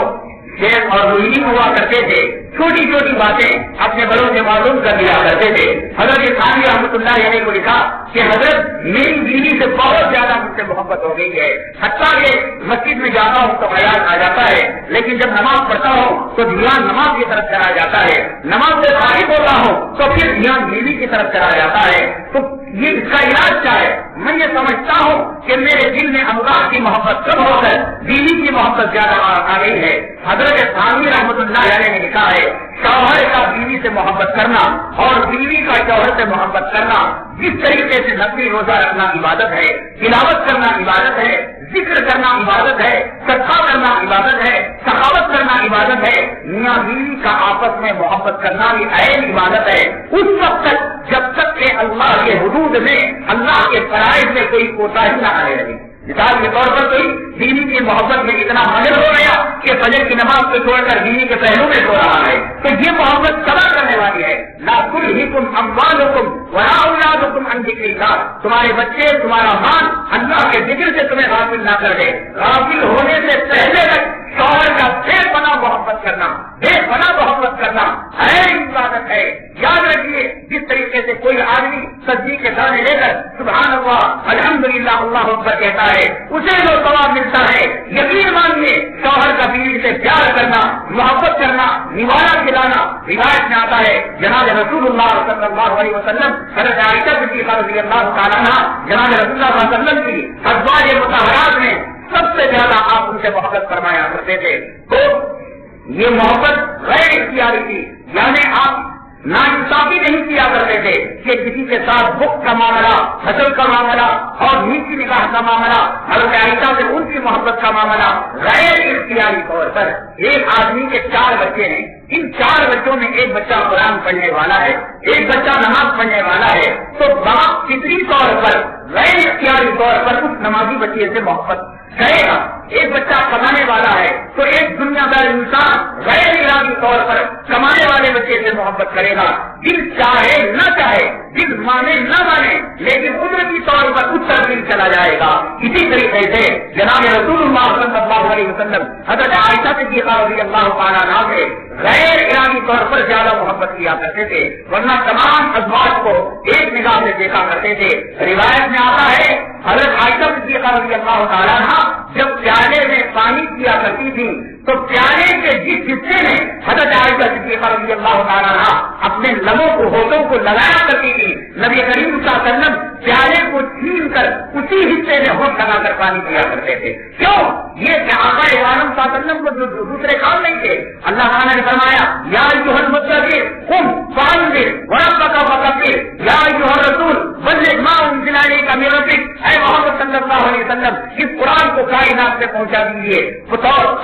شیخ اور روحانی ہوا کرتے تھے چھوٹی چھوٹی باتیں اپنے بڑوں سے معلوم کر لیا کرتے تھے. حضرت حامی رحمۃ اللہ علیہ کو لکھا کہ حضرت میری بیوی سے بہت زیادہ مجھ سے محبت ہو گئی ہے، حتیٰ کہ مسجد میں جاتا ہوں تو خیال آ جاتا ہے، لیکن جب نماز پڑھتا ہوں تو دھیان نماز کی طرف چلا جاتا ہے، نماز سے فارغ ہوتا ہوں تو پھر دھیان بیوی کی طرف چلا جاتا ہے. تو یہ اس کا علاج کیا ہے؟ میں یہ سمجھتا ہوں کہ میرے دل میں اللہ کی محبت کم ہو کر بیوی کی محبت زیادہ آ گئی ہے. حضرت حامی رحمۃ اللہ علیہ نے لکھا ہے شوہر کا بیوی سے محبت کرنا اور بیوی کا شوہر سے محبت کرنا جس طریقے سے نفلی روزہ رکھنا عبادت ہے، تلاوت کرنا عبادت ہے، ذکر کرنا عبادت ہے، صدقہ کرنا عبادت ہے، سخاوت کرنا عبادت ہے، میاں بیوی کا آپس میں محبت کرنا بھی عین عبادت ہے. اس وقت تک جب تک کہ اللہ کے حدود میں، اللہ کے فرائض میں کوئی کوتاہی نہ آئے رہی. مثال کے طور پر کوئی بیوی کی محبت میں اتنا ماہر ہو گیا کہ فجر کی نماز کو چھوڑ کر بیوی کے پہلو میں سو رہا ہے تو یہ محبت تباہ کرنے والی ہے. لا تلہکم اموالکم ولا اولادکم عن ذکر اللہ، تمہارے بچے، تمہارا مال اللہ کے ذکر سے تمہیں غافل نہ کر دے. غافل ہونے سے پہلے تک شوہر کا بے پناہ محبت کرنا، بے پناہ محبت کرنا عین عبادت ہے. یاد رکھیے جس طریقے سے کوئی آدمی سبزی کے دانے لے کر سبحان اللہ الحمدللہ اللہ اکبر کہتا ہے اسے جو ثواب ملتا ہے، یقین مانیے شوہر کا بیوی سے پیار کرنا، محبت کرنا، نوالا کھلانا. روایت میں آتا ہے جناب رسول اللہ صلی اللہ علیہ وسلم حضرت عائشہ صدیقہ رضی اللہ تعالیٰ عنہا جناب رسول اللہ صلی اللہ علیہ وسلم کی ازواج مطہرات میں سب سے زیادہ آپ ان سے محبت فرمایا کرتے تھے. تو یہ محبت غیر اختیاری تھی، یعنی آپ ناانصافی نہیں کیا کرتے تھے کہ کسی کے ساتھ بخ کا معاملہ، حسد کا معاملہ اور نیچی نگاہ کا معاملہ، حضرت عائشہ سے ان کی محبت کا معاملہ غیر اختیاری طور پر. ایک آدمی کے 4 بچے ہیں، ان 4 بچوں میں ایک بچہ قرآن پڑھنے والا ہے، ایک بچہ نماز پڑھنے والا ہے، تو باپ فطری طور پر غیر اختیاری طور پر اس نمازی بچے سے محبت کرے گا. ایک بچہ کمانے والا ہے تو ایک دنیا دار انسان غیر ارادی طور پر کمانے والے بچے سے محبت کرے گا. دل چاہے نہ چاہے، دل مانے نہ مانے، لیکن قدرتی طور پر اس طرف دل چلا جائے گا. اسی طریقے سے جناب رسول اللہ صلی اللہ علیہ وسلم حضرت عائشہ صدیقہ رضی اللہ تعالیٰ عنہا سے غیر ارادی طور پر زیادہ محبت کیا کرتے تھے، ورنہ تمام ازواج کو ایک نگاہ سے دیکھا کرتے تھے. روایت میں آتا ہے حضرت عائشہ صدیقہ رضی اللہ تعالیٰ عنہا جب پیالے میں پانی پیا کرتی تھی تو پیالے کے جس حصے میں حضرت عائشہ صدیقہ رضی اللہ تعالیٰ عنہا اپنے لبوں کو، ہونٹوں کو لگایا کرتی تھی، نبی کریم صلی اللہ علیہ وسلم پیالے کو چھین کر اسی حصے میں ہوش لگا کر پانی پیا کرتے تھے. کیوں؟ یہ کہ آقا عالم صلی اللہ علیہ وسلم کو دوسرے کام نہیں تھے. اللہ تعالیٰ نے فرمایا یا ایھا المدثر قم فانذر وربک فکبر یا ایھا الرسول بلغ ما انزل الیک من ربک. اے محمد صلی اللہ علیہ وسلم اس قرآن کو کائنات میں پہنچا دیجیے,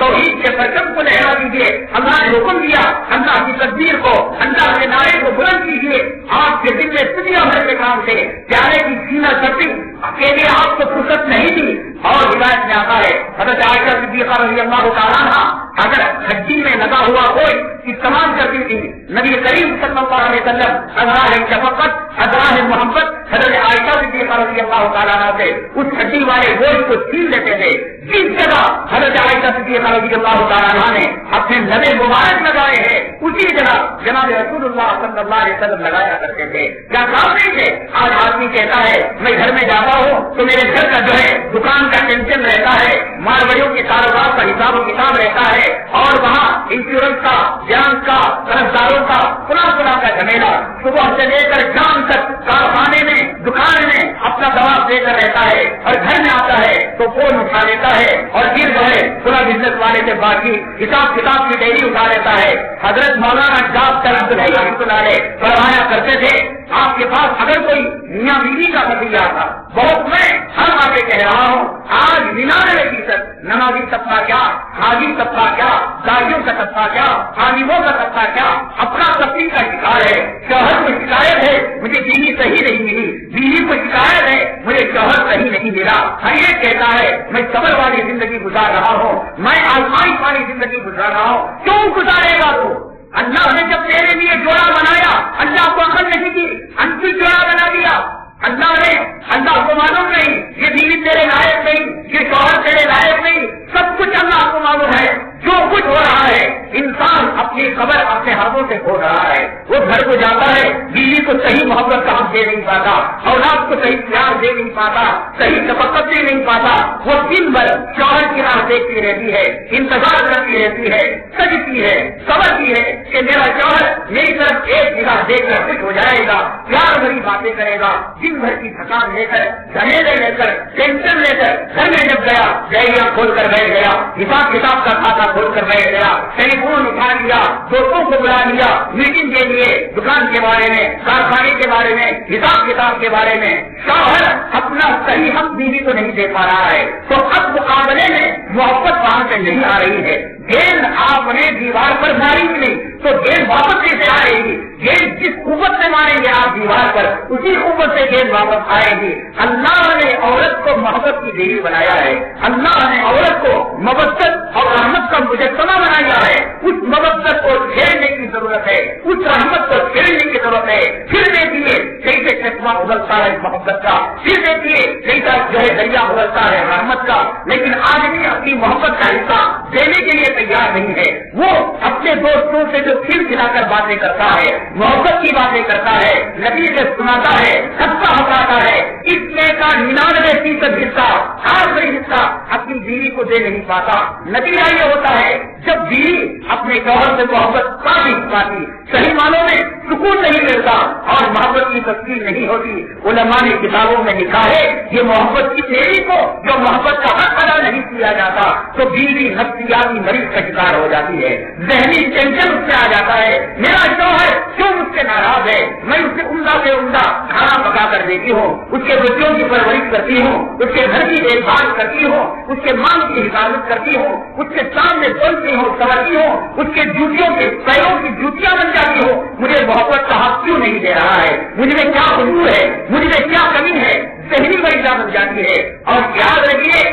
توحید کے پرچم کو لہرا دیجیے. اللہ نے حکم دیا اللہ کی تقدیر کو, اللہ کے نعرے کو بلند کیجیے. آپ کے دل میں دنیا بھر کے کام تھے, پیارے کی سینہ چپی اکیلے آپ کو فرصت نہیں دی. اور روایت میں آتا ہے حضرت عائشہ صدیقہ رضی اللہ تعالیٰ عنہا اگر ہڈی میں لگا ہوا کوئی استعمال کرتی تھی, نبی کریم صلی اللہ علیہ وسلم اظہار شفقت اظہار محبت حضرت عائشہ صدیقہ رضی اللہ تعالیٰ عنہ سے اس ہڈی والے گوشت کو چھین لیتے تھے. جس جگہ حضرت عائشہ صدیقہ رضی اللہ تعالیٰ عنہ نے اپنے لبے مبارک لگائے ہیں اسی جگہ جناب رسول اللہ صلی اللہ علیہ وسلم لگایا کرتے تھے. کیا کام نہیں تھے؟ آج آدمی کہتا ہے میں گھر میں جاتا ہوں تو میرے گھر کا جو ہے دکان کا ٹینشن رہتا ہے, ماروڑیوں کے کاروبار کا حساب و کتاب رہتا ہے, اور وہاں انشورنس کا, جانچ کا, قرضداروں کا فلاں کا جھمیلا, صبح سے لے کر شام تک کارخانے میں دکان میں اپنا دباؤ دے کر رہتا ہے, اور گھر میں آتا ہے تو فون اٹھا لیتا ہے اور پھر جو ہے پورا بزنس والے سے باقی حساب کتاب کی ڈائری اٹھا لیتا ہے. حضرت مولانا ڈاکٹر عبدالحی رحمۃ اللہ علیہ فرمایا کرتے تھے آپ کے پاس اگر کوئی میاں بیوی کا نتیجہ آتا, بہت میں ہر آگے کہہ رہا ہوں آج 99% نمازی طبقہ کیا, حاجی طبقہ کیا, داڑیوں کا طبقہ کیا, عالموں کا طبقہ کیا, اپنا تفریح کا شکار ہے. شوہر کو شکایت ہے مجھے بیوی صحیح نہیں ملی, بیوی کو شکایت ہے مجھے شوہر صحیح نہیں ملا. ہر یہ کہتا ہے میں صبر والی زندگی گزار رہا ہوں, میں آزمائش والی زندگی گزار رہا ہوں. کیوں گزارے گا تو؟ اللہ نے جب تیرے لیے جوڑا بنایا اللہ کو عقل نہیں کی, انتی جوڑا بنا دیا. اللہ کو معلوم نہیں یہ بیوی تیرے لائق نہیں, یہ شوہر تیرے لائق نہیں, سب کچھ اللہ کو معلوم ہے. جو کچھ ہو رہا ہے انسان اپنی خبر اپنے ہاتھوں سے کھو رہا ہے. وہ گھر کو جاتا ہے بیوی کو صحیح محبت کا حق دے نہیں پاتا, اولاد کو صحیح پیار دے نہیں پاتا, صحیح شفقت دے نہیں پاتا. وہ دن بھر شوہر کی راہ دیکھتی رہتی ہے, انتظار کرتی رہتی ہے, سجتی ہے, سمجھتی ہے کہ میرا شوہر میری طرف ایک نگاہ دیکھ کر خوش ہو جائے گا, پیار بھری باتیں کرے گا. دن بھر کی تھکان لے کر, جھمیلے لے کر, ٹینشن لے کر گھر میں جب گیا ڈائریاں کھول کر بیٹھ گیا, حساب کتاب کا کھاتا کھول کر بیٹھ گیا, ٹیلی فون اٹھا لیا, دوستوں کو بلا لیا میٹنگ کے لیے, دکان کے بارے میں, کارخانے کے بارے میں, حساب کتاب کے بارے میں. شوہر اپنا صحیح حق بیوی کو نہیں دے پا رہا ہے تو اب مقابلے میں محبت وہاں سے نہیں آ رہی ہے. گیند آپ نے دیوار پر ماری نہیں تو گیند واپس کیسے آئے گی؟ گیند جس قوت سے ماریں گے آپ دیوار پر اسی قوت سے گیند واپس آئے گی. اللہ نے عورت کو محبت کی دیوی بنایا ہے, اللہ نے عورت کو مبت اور رحمت کا مجسمہ بنایا ہے. اس مبت کو چھیڑنے کی ضرورت ہے, اس رحمت کو چھیڑنے کی ضرورت ہے. پھر دیکھیے کیسے چشمہ ابلتا ہے محبت کا, پھر دیکھیے کیسا جو ہے دریا ابلتا ہے رحمت کا. لیکن آدمی اپنی محبت کا حصہ دینے کے لیے تیار نہیں ہے. وہ اپنے دوستوں سے جو کھل کھلا کر باتیں کرتا ہے, محبت کی باتیں کرتا ہے, نبی سے سناتا ہے, سب کا ہٹاتا ہے, اس میں کا 99% حصہ, آخری حصہ اپنی بیوی کو دے نہیں پاتا. نتیجہ یہ ہوتا ہے جب بیوی اپنے شوہر سے محبت پا نہیں پاتی, صحیح معنوں میں سکون نہیں ملتا اور محبت کی تفصیل نہیں ہوتی. علماء نے کتابوں میں لکھا ہے یہ محبت کی دیوی کو جو محبت کا حق ادا نہیں کیا جاتا تو بیوی نفسیاتی مریض کا شکار ہو جاتی ہے, ذہنی ٹینشن اس سے آ جاتا ہے. میرا شوہر کیوں مجھ سے ناراض ہے, میں اس سے عمدہ سے عمدہ کھانا پکا کر دیتی ہوں, اس کے بچوں کی پرورش کرتی ہوں, اس کے گھر کی دیکھ بھال کرتی ہوں, اس کے مال کی حفاظت کرتی ہوں, اس کے سامنے بولتی ہوں, سمجھتی ہوں, اس کے جوتیوں کے پیروں کی جوتیاں بن جاتی ہوں, مجھے محبت کا حق کیوں نہیں دے رہا ہے, مجھ میں کیا قصور ہے, مجھ میں کیا کمی ہے. ذہنی مریضہ بن جاتی ہے. اور یاد رکھیے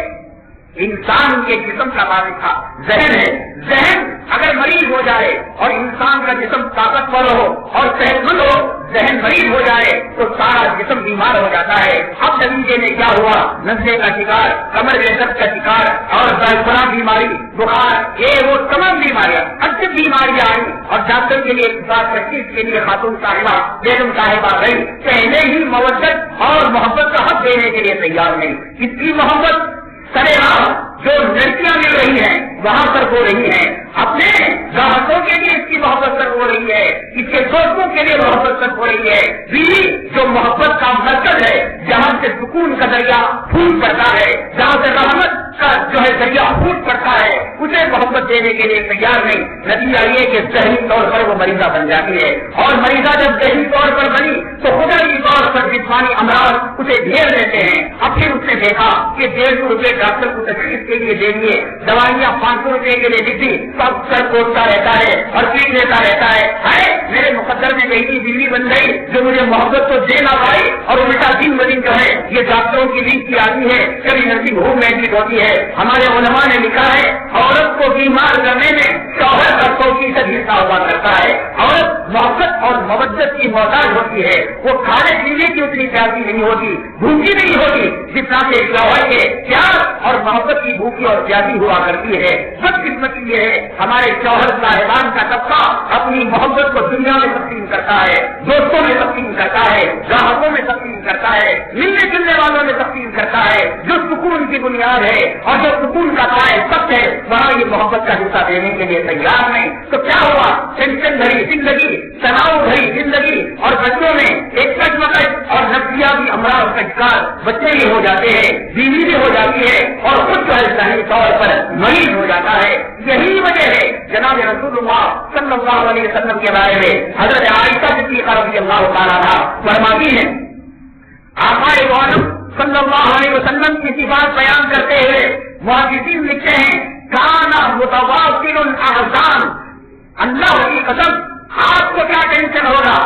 انسان کے جسم کا وارثہ ذہن ہے. ذہن اگر مریض ہو جائے اور انسان کا جسم طاقتور ہو اور صحت مند ہو, ذہن مریض ہو جائے تو سارا جسم بیمار ہو جاتا ہے. اب نتیجے میں کیا ہوا, نزلے کا شکار, کمر کے درد کا شکار اور زائفرہ بیماری, بخار, یہ وہ تمام بیماریاں اچھی بیماریاں آئی. اور ڈاکٹر کے لیے تشخیص کے لیے خاتون صاحبہ بیگم صاحبہ گئی, پہلے ہی مودت اور محبت کا حق دینے کے لیے تیار نہیں. اس کی محبت سرے جو لڑکیاں مل رہی ہیں وہاں پر ہو رہی ہیں, اپنے گاہکوں کے لیے اس کی محبت تک ہو رہی ہے, اس کے دوستوں کے لیے محبت تک ہو رہی ہے. بیوی جو محبت کا مرکز ہے جہاں سے سکون کا دریا پھوٹ پڑتا ہے، جہاں سے رحمت کا جو ہے دریا پھوٹ پڑتا ہے، اسے محبت دینے کے لیے تیار نہیں۔ نتیجہ یہ کہ ذہنی طور پر وہ مریضہ بن جاتی ہے، اور مریضہ جب ذہنی طور پر بنی تو خدائی طور پر جسمانی امراض اسے گھیر لیتے ہیں۔ اب پھر اس نے دیکھا کہ 150 روپے ڈاکٹر کو تشخیص کے لیے دے دیے، دوائیاں 500 روپے کے لیے لکھی، سب سر کوٹتا رہتا ہے اور پیٹ لیتا رہتا ہے۔ میرے مقدر میں کہیں بیوی بن گئی جو مجھے محبت تو دے نہ پائی، اور الٹا دن بدن جو ہے یہ ڈاکٹروں کی لنک کی آتی ہے، کبھی نرسنگ ہوم میں ایڈمٹ ہوتی ہے۔ ہمارے علماء نے لکھا ہے عورت کو بیمار کرنے میں شوہر کا 100% حصہ ہوا کرتا ہے۔ عورت محبت اور مودت کی محتاج ہوتی ہے، وہ کھانے پینے کی اتنی پیاسی نہیں ہوتی، بھوکی نہیں ہوتی جتنا کہ شوہر کے پیار اور محبت کی بھوکی اور پیاسی ہوا کرتی ہے۔ بدقسمتی یہ ہے ہمارے شوہر صاحبان کا طبقہ اپنی محبت کو دنیا میں تقسیم کرتا ہے، دوستوں میں تقسیم کرتا ہے، گاہکوں میں تقسیم کرتا ہے، ملنے جلنے والوں میں تقسیم کرتا ہے۔ جو سکون کی بنیاد ہے اور جو سکون کا قائل سب ہے، وہاں یہ محبت کا حصہ دینے کے لیے تیار نہیں۔ تو کیا ہوا؟ ٹینشن بھری زندگی، تناؤ بھری زندگی، اور بچوں میں ایک کشمکش اور نفسیاتی امراض کا شکار بچے بھی ہو جاتے ہیں، بیوی بھی ہو جاتی ہے، اور خود جو ہے ذہنی طور پر مریض ہو جاتا ہے۔ یہی وجہ ہے جناب رسول اللہ صلی اللہ علیہ وسلم کے بارے میں حضرت عائشہ صدیقہ رضی اللہ تعالیٰ عنہا فرماتی ہیں، آقا عالم صلی اللہ علیہ وسلم کی صفات بیان کرتے ہوئے محدثین لکھتے ہیں، کانا متواصل الاحزان، اللہ کی قسم آپ کو کیا ٹینشن ہوگا؟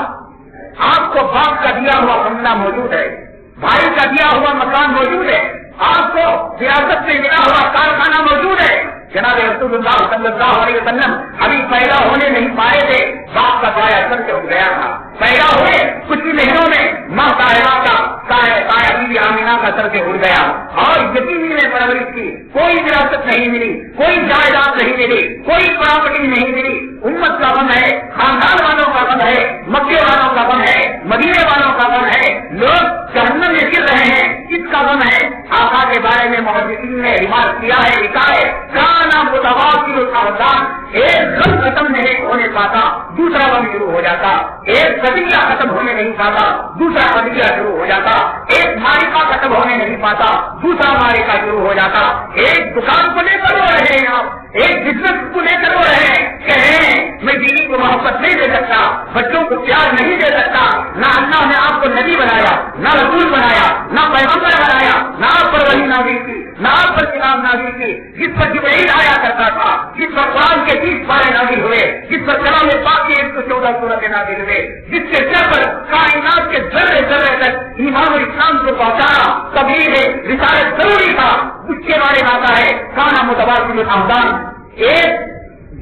آپ کو باپ کا دیا ہوا بنگلہ موجود ہے، بھائی کا دیا ہوا مکان موجود ہے، آپ کو سیاست سے ملا ہوا کارخانہ موجود ہے۔ جناب رسول اللہ صلی اللہ علیہ وسلم ابھی پیدا ہونے نہیں پائے تھے، باپ کا سایہ سر سے اٹھ گیا تھا۔ پیدا ہوئے کچھ ہی مہینوں میں ماں طاہرہ کا سایہ بیوی آمینہ کا سر سے اٹھ گیا، اور یتیمی میں پرورش کی، کوئی وراثت نہیں ملی، کوئی جائیداد نہیں ملی، کوئی پراپرٹی نہیں ملی۔ امت کا غم ہے، خاندان والوں کا غم ہے، مکے والوں کا غم ہے، مدینے والوں کا غم ہے، لوگ جہنم میں گر رہے ہیں، کس کا غم ہے؟ آقا کے بارے میں محدثین نے ریمارک کیا ہے، لکھا ہے، کانا متواصل الاحزان، ایک غم ختم نہیں ہونے پاتا دوسرا غم شروع ہو جاتا، ایک قضیہ ختم ہونے نہیں پاتا دوسرا قضیہ شروع ہو جاتا، ایک معرکہ ختم ہونے نہیں پاتا دوسرا معرکہ شروع ہو جاتا۔ ایک دکان کو لے کر رو رہے ہیں آپ، ایک بزنس کو لے کر رو رہے ہیں، کہیں میں بیوی کو محبت نہیں دے سکتا، بچوں کو پیار نہیں دے سکتا، نہ اللہ نے آپ کو نبی بنایا، نہ رسول بنایا، نہ پیغمبر بنایا، نہ آپ پر وحی نازل کی، نہ آپ پر کتاب نازل کی، جس پر جبرائیل آیا کرتا تھا، جس پر قرآن کے 30 پارے نازل ہوئے، جس پر کلام پاک کے 114 سورتیں نازل ہوئے، جس کے سر پر کائنات کے ذرے ذرے تک ایمان اور اسلام کو پہنچانا تبلیغ رسالت ضروری تھا، اس کے بارے میں آتا ہے کانا متواصل الاحزان، ایک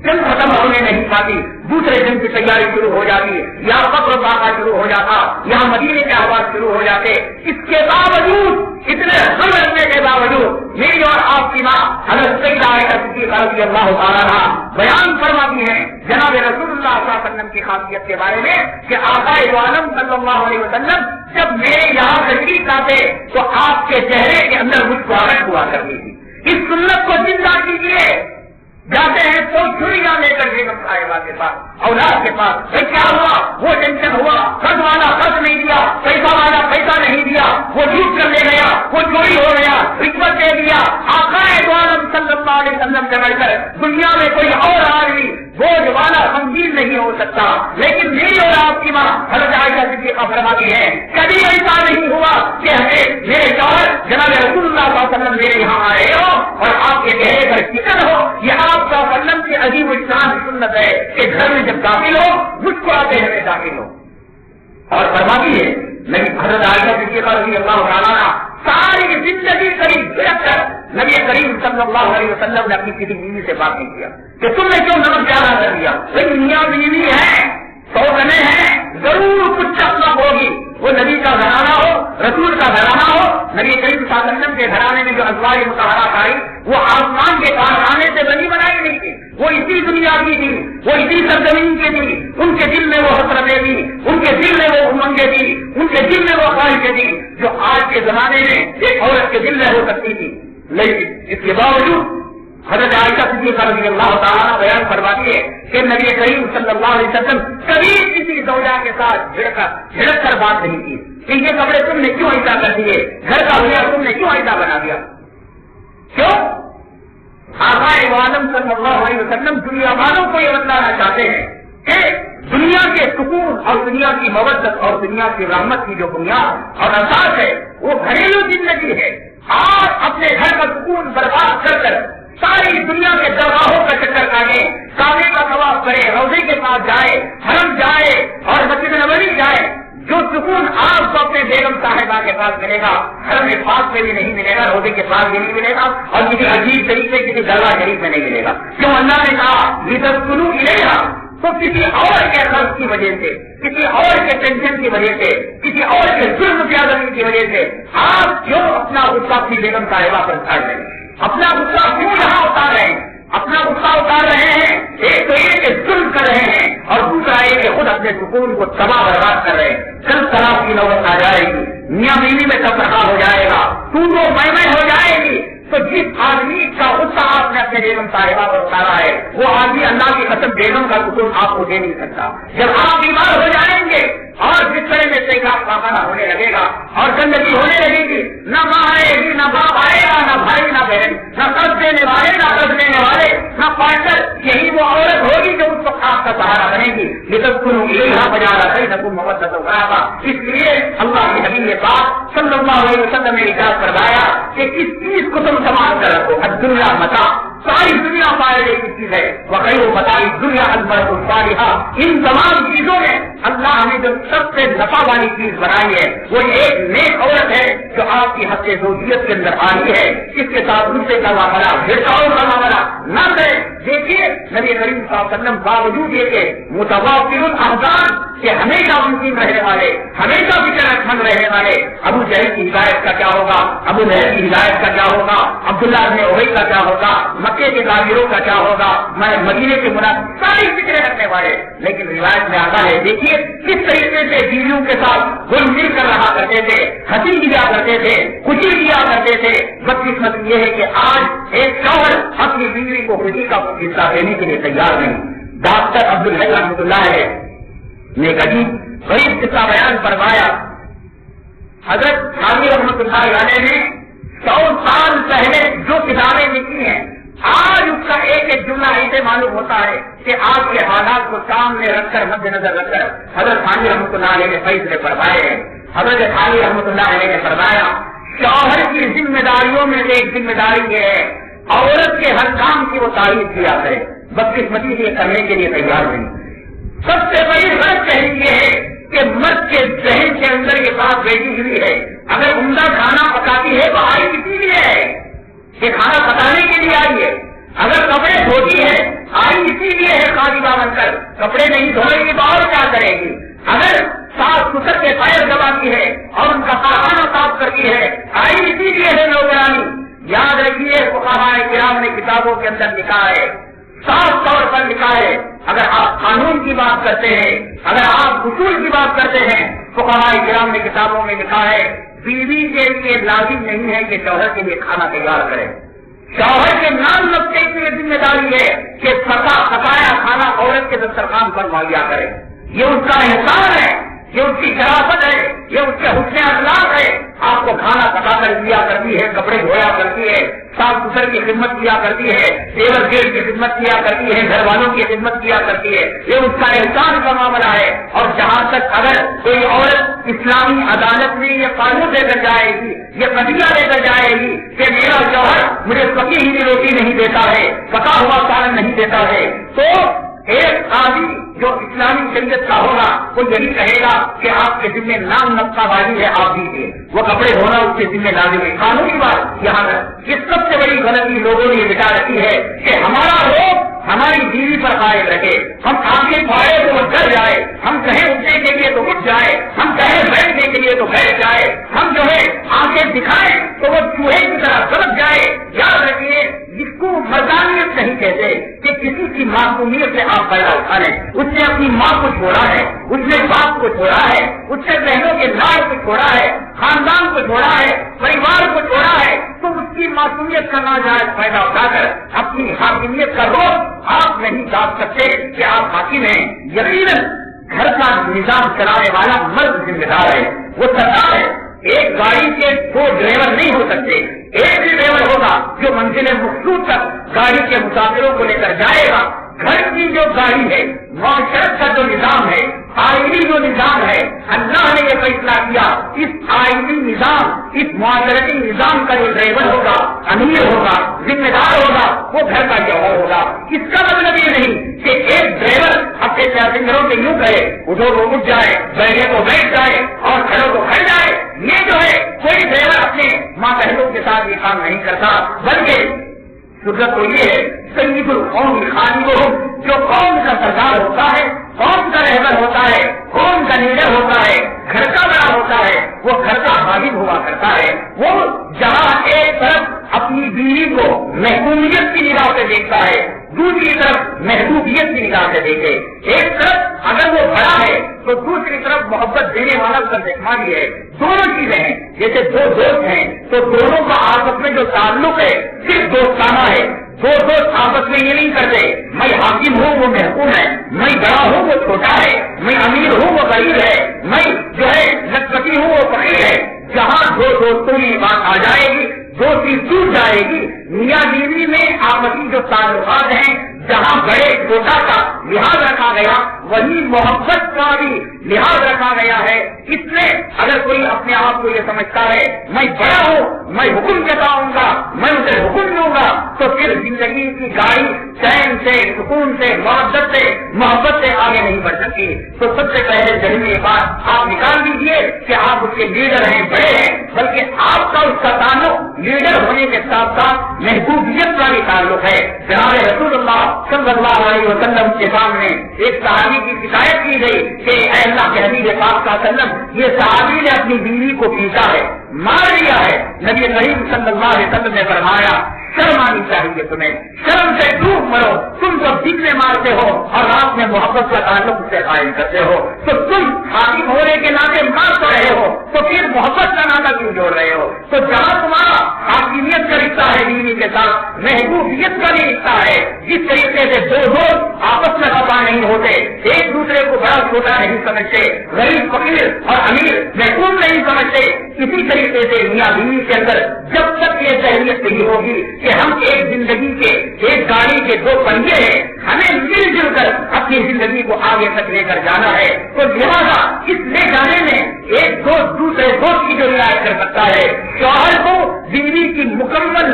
جنگ ختم ہونے نہیں پاتی دوسرے جنگ کی تیاری شروع ہو جاتی ہے، یہاں فقر واقعہ شروع ہو جاتا، یہاں مدینے کے آواز شروع ہو جاتے۔ اس کے باوجود اتنے غم رکھنے کے باوجود میری اور آپ کی ماں حضرت سیدہ عائشہ صدیقہ رضی اللہ تعالیٰ عنہا بیان فرماتی ہیں جناب رسول اللہ صلی اللہ علیہ وسلم کی خاصیت کے بارے میں کہ آقا عالم صلی اللہ علیہ وسلم جب میرے یہاں تشریف آتے تو آپ کے چہرے کے اندر مسکراہٹ ہوا کرتی تھی۔ اس سنت کو زندہ کیجیے۔ جاتے ہیں تو چھریاں لے کر بیگم صاحبہ کے پاس، اولاد کے پاس، کیا ہوا؟ وہ ٹینشن ہوا، قرض والا قرض نہیں دیا، پیسہ والا پیسہ نہیں دیا، وہ لوٹ کر لے گیا، وہ چوری ہو گیا، رشوت دے دیا۔ آقا عالم صلی اللہ علیہ وسلم سے بڑھ کر دنیا میں کوئی اور آدمی بوجھ والا غمگین نہیں ہو سکتا، لیکن میری اور آپ کی ماں حضرت عائشہ صدیقہ فرماتی ہے کبھی ایسا نہیں ہوا کہ ہمیں میرے شوہر جناب رسول اللہ صلی اللہ علیہ وسلم میرے یہاں آئے ہو اور آپ کے چہرے پر فکر ہو۔ یہ آپ کا وسلم کی عجیب الشان سنت ہے کہ گھر میں جب داخل ہو مسکراتے ہوئے داخل ہو۔ اور فرماتی ہے نبی حضرت عائشہ صدیقہ رضی اللہ تعالیٰ عنہا ساری زندگی قریب گرفت کر نبی کریم صلی اللہ علیہ وسلم نے اپنی کسی بیوی سے بات نہیں کیا کہ تم نے کیوں نمک زیادہ کر دیا، بھائی میاں بیوی ہے، 100 جنے ہیں، ضرور کچھ چکنا ہوگی۔ وہ نبی کا گھرانہ ہو، رسول کا گھرانہ ہو، نبی کریم صلی اللہ علیہ وسلم کے گھرانے میں جو ازواج مطہرات آئی وہ آسمان کے کارخانے سے بنی بنائی نہیں تھی، وہ اسی دنیا کی تھی، وہ اسی سرزمین کی تھی۔ ان کے دل میں وہ حسرتیں تھی، ان کے دل میں وہ امنگیں تھی، ان کے دل میں وہ خواہشیں تھی جو آج کے زمانے میں ایک عورت کے دل میں ہو سکتی تھی۔ لیکن اس کے باوجود حضرت عائشہ صدیقہ رضی اللہ تعالیٰ بیان فرماتی ہے کہ نبی کریم صلی اللہ علیہ وسلم کبھی کسی زوجہ کے ساتھ جھڑک کر بات نہیں کی کہ یہ کپڑے تم نے کیوں ایسا کر دیے، گھر کا ہوا دیا. کیوں؟ آقائے عالم صلی اللہ علیہ وسلم دنیا والوں کو یہ بتلانا چاہتے ہیں کہ دنیا کے سکون اور دنیا کی مودت اور دنیا کی رحمت کی جو بنیاد اور اساس ہے وہ گھریلو زندگی ہے. آپ اپنے گھر کا سکون برباد کر کر ساری دنیا کے درگاہوں کا چکر کاٹے, کعبے کا طواف کرے, روزے کے پاس جائے, حرم جائے اور مسجد نبوی جائے. جو سکون آپ کو اپنے بیگم صاحبہ کے پاس ملے گا حرم پاک میں بھی نہیں ملے گا, روزے کے پاس بھی نہیں ملے گا اور کسی عجیب طریقے کسی درگاہ شریف میں نہیں ملے گا. کیوں؟ اللہ نے کہا لتسکنوا الیہا, تو کسی اور کے قرض کی وجہ سے, کسی اور کے ٹینشن کی وجہ سے, کسی اور کے ظلم زیادتی کی وجہ سے آپ کیوں اپنا غصہ اپنی بیگم صاحبہ پر اتار رہے ہیں؟ اپنا غصہ کیوں یہاں اتار رہے ہیں؟ اپنا غصہ اتار رہے ہیں ایک تو یہ کہ ظلم کر رہے ہیں اور دوسرا یہ کہ خود اپنے سکون کو تباہ برباد کر رہے ہیں. کل طلاق کی نوبت آ جائے گی, میاں بیوی میں تفرقہ ہو جائے گا, تو میں ہو جائے گی. تو جس آدمی کا غصہ آپ نے اپنے بیگم صاحبہ پر اتارا ہے وہ آدمی اللہ کی قسم بیگم کا سکون آپ کو دے نہیں سکتا. جب آپ بیمار ہو جائیں گے اور جس طرح میں پیشاب پاخانہ ہونے لگے گا اور گندگی ہونے لگے گی, نہ ماں آئے گی, نہ باپ آئے گا, نہ بھائی نہ بہن, نہ قرض دینے والے نہ قرض دینے والے, نہ پارٹنر. یہی وہ عورت ہوگی جو اس وقت آپ کا سہارا بنے گی. لتسکنوا الیہا وجعل بینکم مودۃ ورحمۃ. اس لیے اللہ کے حبیب پاک صلی اللہ علیہ وسلم نے ارشاد فرمایا کہ کس چیز کو تم سنبھال کر رکھو, الدنیا متاع, ساری دنیا فائدے کی چیز ہے. وخیر متاع الدنیا المرأۃ الصالحہ. ان تمام چیزوں میں اللہ نے جو سب سے نفع والی چیز بنائی ہے وہ ایک نیک عورت ہے جو آپ کی حق زوجیت کے اندر آئی ہے. اس کے ساتھ دوسرے کا معاملہ, بھڑکاؤ کا معاملہ نہ کرے. دیکھیے نبی کریم صلی اللہ علیہ وسلم باوجود یہ کہ متوافر الاحزان کہ ہمیشہ ممکن رہنے والے, ہمیشہ فکر مند رہنے والے, ابو جہل کی ہدایت کا کیا ہوگا, ابو لہب کی ہدایت کا کیا ہوگا, عبداللہ بن ابی کا کیا ہوگا, مکے کے کافروں کا کیا ہوگا, مدینے کے منافق, ساری فکریں رکھنے والے. لیکن روایت میں آتا ہے دیکھیے کس طریقے سے بیویوں کے ساتھ گل مل کر رہا کرتے تھے, ہنسی کیا کرتے تھے, خوشی کیا کرتے تھے. بدقسمتی یہ ہے کہ آج ایک شوہر اپنی بیوی کو خوشی کا حصہ دینے کے لیے تیار نہیں. ڈاکٹر عبدالحی رحمۃ اللہ نے ایک عجیب غریب قصہ بیان فرمایا. حضرت خانی رحمۃ اللہ علیہ نے 100 سال پہلے جو کتابیں لکھی ہیں آج اس کا ایک ایک جملہ ایسے معلوم ہوتا ہے کہ آج کے حالات کو سامنے رکھ کر مد نظر رکھ کر حضرت خانی رحمۃ اللہ علیہ نے فیصلے فرمائے ہیں. حضرت خانی رحمۃ اللہ علیہ نے فرمایا شوہر کی ذمہ داریوں میں سے ایک ذمہ داری یہ ہے عورت کے ہر کام کی وہ تعریف کیا ہے, بدقسمتی سے کرنے کے لیے تیار نہیں. سب سے بڑی غلط کہی یہ ہے کہ مرد کے ذہن کے اندر یہ بات بیٹھی ہوئی ہے اگر عمدہ کھانا پکاتی ہے تو آئی اسی لیے ہے کہ کھانا پکانے کے لیے آئی ہے. اگر کپڑے دھوتی ہے آئی اسی لیے ہے خادمہ بن کر, کپڑے نہیں دھوئے گی تو اور کیا کرے گی. اگر ساس سسر کے پیر دباتی ہے اور ان کا خانہ صاف کرتی ہے آئی اسی لیے ہے نوکرانی. یاد رکھیے فقہاء کرام نے کتابوں کے اندر لکھا ہے, صاف طور پر لکھا ہے, اگر آپ قانون کی بات کرتے ہیں, اگر آپ اصول کی بات کرتے ہیں, فقہاء کرام نے کتابوں میں لکھا ہے بیوی کے لیے لازم نہیں ہے کہ شوہر کے لیے کھانا تیار کرے. شوہر کے نام رکھنے کی یہ ذمہ داری ہے کہ پکایا کھانا عورت کے دسترخوان پر مہیا کرے. یہ اس کا احسان ہے, یہ اس کی شرافت ہے, یہ اس کے حسن اخلاق ہے. آپ کو کھانا پکا کر دیا کرتی ہے, کپڑے دھویا کرتی ہے, صاف ستھر کی خدمت کیا کرتی ہے, ٹیبل گیٹ کی خدمت کیا کرتی ہے, گھر والوں کی خدمت کیا کرتی ہے. یہ اس کا احسان کا معاملہ ہے. اور جہاں تک اگر کوئی عورت اسلامی عدالت میں یہ قانون لے کر جائے گی, یہ قضیہ لے کر جائے گی کہ میرا شوہر مجھے پکی ہوئی روٹی نہیں دیتا ہے, پکا ہوا سالن نہیں دیتا ہے, تو ایک قاضی جو اسلامی شریعت کا ہوگا وہ یہی کہے گا کہ آپ کے ذمہ نام نقطہ بازی ہے, آپ دیجیے. وہ کپڑے دھونا اس کے ذمہ لازم ہے. قانونی بات یہاں یہ سب سے بڑی غلطی لوگوں نے یہ بتا رکھی ہے کہ ہمارا روپ ہماری بیوی پر قائم رکھے. ہم آنکھیں پھاڑے تو وہ ڈر جائے, ہم کہیں اٹھنے کے لیے تو اٹھ جائے, ہم کہیں بیٹھنے کے لیے تو بیٹھ جائے, ہم جو ہے آنکھیں دکھائیں تو وہ چوہے کی طرح سمجھ جائے. یاد رکھیے جس کو مردانیت نہیں کہتے کہ کسی کی معصومیت سے آپ پیدا اٹھا لیں. اس نے اپنی ماں کو چھوڑا ہے, اس نے باپ کو چھوڑا ہے, اس نے بہنوں کے لاڑ کو چھوڑا ہے, خاندان کو چھوڑا ہے, پریوار کو چھوڑا ہے, تو اس کی معصومیت کا ناجائز فائدہ اٹھا کر اپنی حاکمیت کا روپ آپ نہیں ڈال سکتے کہ آپ حاکم ہیں. یقیناً گھر کا نظام چلانے والا مرد ذمہ دار ہے, وہ سرکار ہے. ایک گاڑی کے 2 ڈرائیور نہیں ہو سکتے, ایک بھی ڈرائیور ہوگا جو منزل مقصود تک گاڑی کے مسافروں کو لے کر جائے گا. گھر کی جو گاڑی ہے، معاشرت کا جو نظام ہے، آئینی جو نظام ہے، اللہ نے یہ فیصلہ کیا اس آئینی نظام، اس معاشرتی نظام کا جو ڈرائیور ہوگا، امیر ہوگا، ذمہ دار ہوگا، وہ گھر کا جوہر ہوگا. اس کا مطلب یہ نہیں کہ ایک ڈرائیور اپنے پیسنجروں کے یوں کہے اٹھو تو اٹھ جائے، بیٹھے تو بیٹھ جائے اور کھڑو تو کھڑ جائے. یہ جو ہے کوئی ڈرائیور اپنے ماتحتوں کے ساتھ یہ کام نہیں کرتا، بلکہ ضرورت تو یہ ہے سید القوم خادمہم، جو قوم کا سردار ہوتا ہے، قوم کا رہبر ہوتا ہے، قوم کا لیڈر ہوتا ہے، گھر کا بڑا ہوتا ہے، وہ گھر کا خادم ہوا کرتا ہے. وہ جہاں ایک طرف اپنی بیوی کو محکومیت کی نگاہ سے دیکھتا ہے، دوسری طرف محبوبیت کی نگاہ سے دیکھے. ایک طرف اگر وہ بڑا ہے تو دوسری طرف محبت دینے والا اس کا مہمان ہے. دونوں چیزیں ہیں. جیسے دو دوست ہیں تو دونوں کا آپس میں جو تعلق ہے صرف دوستانہ ہے. دو دوست آپس میں یہ نہیں کرتے میں حاکم ہوں وہ محکوم ہے، میں بڑا ہوں وہ چھوٹا ہے، میں امیر ہوں وہ غریب ہے، میں جو ہے لکھپتی ہوں وہ فقیر ہے. جہاں دو دوستوں کی بات آ جائے گی دوستی ٹوٹ جائے گی. میاں بیوی میں آپسی جو تعلقات ہیں جہاں بڑے چھوٹا کا لحاظ رکھا گیا وہی محبت کا بھی لحاظ رکھا گیا ہے. اس میں اگر کوئی اپنے آپ کو یہ سمجھتا ہے میں بڑا ہوں، میں حکم جتاؤں گا، میں اسے حکم دوں گا، تو پھر زندگی کی گاڑی چین سے، سکون سے، محبت سے آگے نہیں بڑھ سکتی. تو سب سے پہلے ذہنی بات آپ نکال دیجیے کہ آپ اس کے لیڈر ہیں، بڑے ہیں، بلکہ آپ کا اس کا تعلق لیڈر ہونے کے ساتھ ساتھ محبوبیت کا بھی تعلق ہے. جناب رسول اللہ صلی اللہ علیہ وسلم کے سامنے ایک صحابی کی شکایت کی گئی کہ اے اللہ کے حبیب پاک کا وسلم، یہ صحابی نے اپنی بیوی کو پیٹا ہے، مار دیا ہے. نبی کریم صلی اللہ علیہ وسلم نے فرمایا شرم آنی چاہیے تمہیں، شرم سے ڈوب مرو. تم تو دن میں مارتے ہو اور رات میں محبت کا تعلق سے قائم کرتے ہو، تو تم حاکم ہونے کے ناطے مار تو رہے ہو تو پھر محبت کا ناطہ کیوں جوڑ رہے ہو؟ تو جہاں تمہارا حاکمیت کا رشتہ ہے بیوی کے ساتھ، محبوبیت کا بھی رشتہ ہے. جس طریقے سے دو دوست آپس میں خفا نہیں ہوتے، ایک دوسرے کو بڑا چھوٹا نہیں سمجھتے، غریب فقیر اور امیر محکوم نہیں سمجھتے، اسی طریقے سے میاں بیوی کے اندر جب تک یہ تحریت نہیں ہوگی کہ ہم ایک زندگی کے، ایک گاڑی کے دو پنجے ہیں، ہمیں مل جل کر اپنی زندگی کو آگے تک لے کر جانا ہے، تو لہٰذا اس لے جانے میں ایک دوست دوسرے دوست کی جو رعایت کر سکتا ہے، شوہر کو بیوی کی مکمل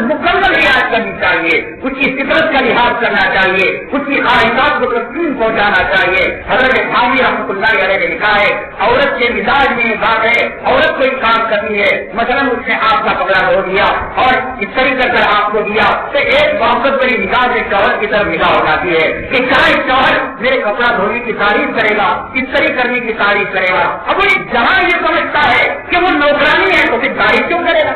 رعایت کرنی چاہیے، اس کی فطرت کا لحاظ کرنا چاہیے، اس کی خواہشات کو تسلیم پہنچانا چاہیے. حضرت خامی رحمۃ اللہ علیہ نے لکھا ہے عورت کے مزاج میں یہ بات ہے، عورت کوئی کام کرتی ہے، مثلاً اس نے آپ کا کپڑا دھو دیا اور استری کر آپ کو دیا، تو ایک محبت بڑی نگاہ سے شوہر کی طرف نگاہ ہو جاتی ہے کہ چاہے شوہر میرے کپڑا دھونے کی تعریف کرے گا، استری کرنے کی تعریف کرے گا. اب وہ جہاں یہ سمجھتا ہے کہ وہ نوکرانی ہے تو پھر تعریف کیوں کرے گا؟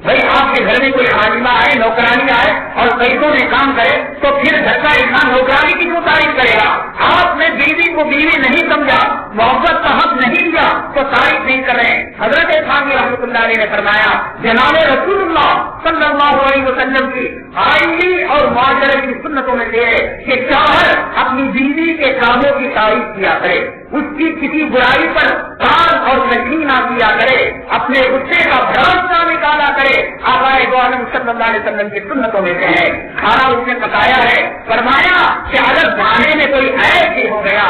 بھائی آپ کے گھر میں کوئی خادمہ آئے، نوکرانی آئے اور پیسوں میں کام کرے تو پھر گھر کا انسان نوکرانی کی کیوں تعریف کرے گا؟ آپ نے بیوی کو بیوی نہیں سمجھا، محبت کا حق نہیں دیا تو تعریف نہیں کر رہے. حضرت خامی رحمۃ اللہ علیہ نے فرمایا جناب رسول اللہ صلی اللہ علیہ وسلم کی آئینی اور معاشرے کی سنتوں میں سے ہے کہ شوہر اپنی بیوی کے کاموں کی تعریف کیا کرے، اس کی کسی برائی پر کان اور نشین نہ کیا کرے، اپنے غصے کا بھرام نہ نکالا کرے. آقائے دو عالم صلی اللہ علیہ وسلم کی سنتوں میں سے ہے. کھانا اس نے پکایا ہے، فرمایا کہ اگر کھانے میں کوئی عیب بھی ہو گیا،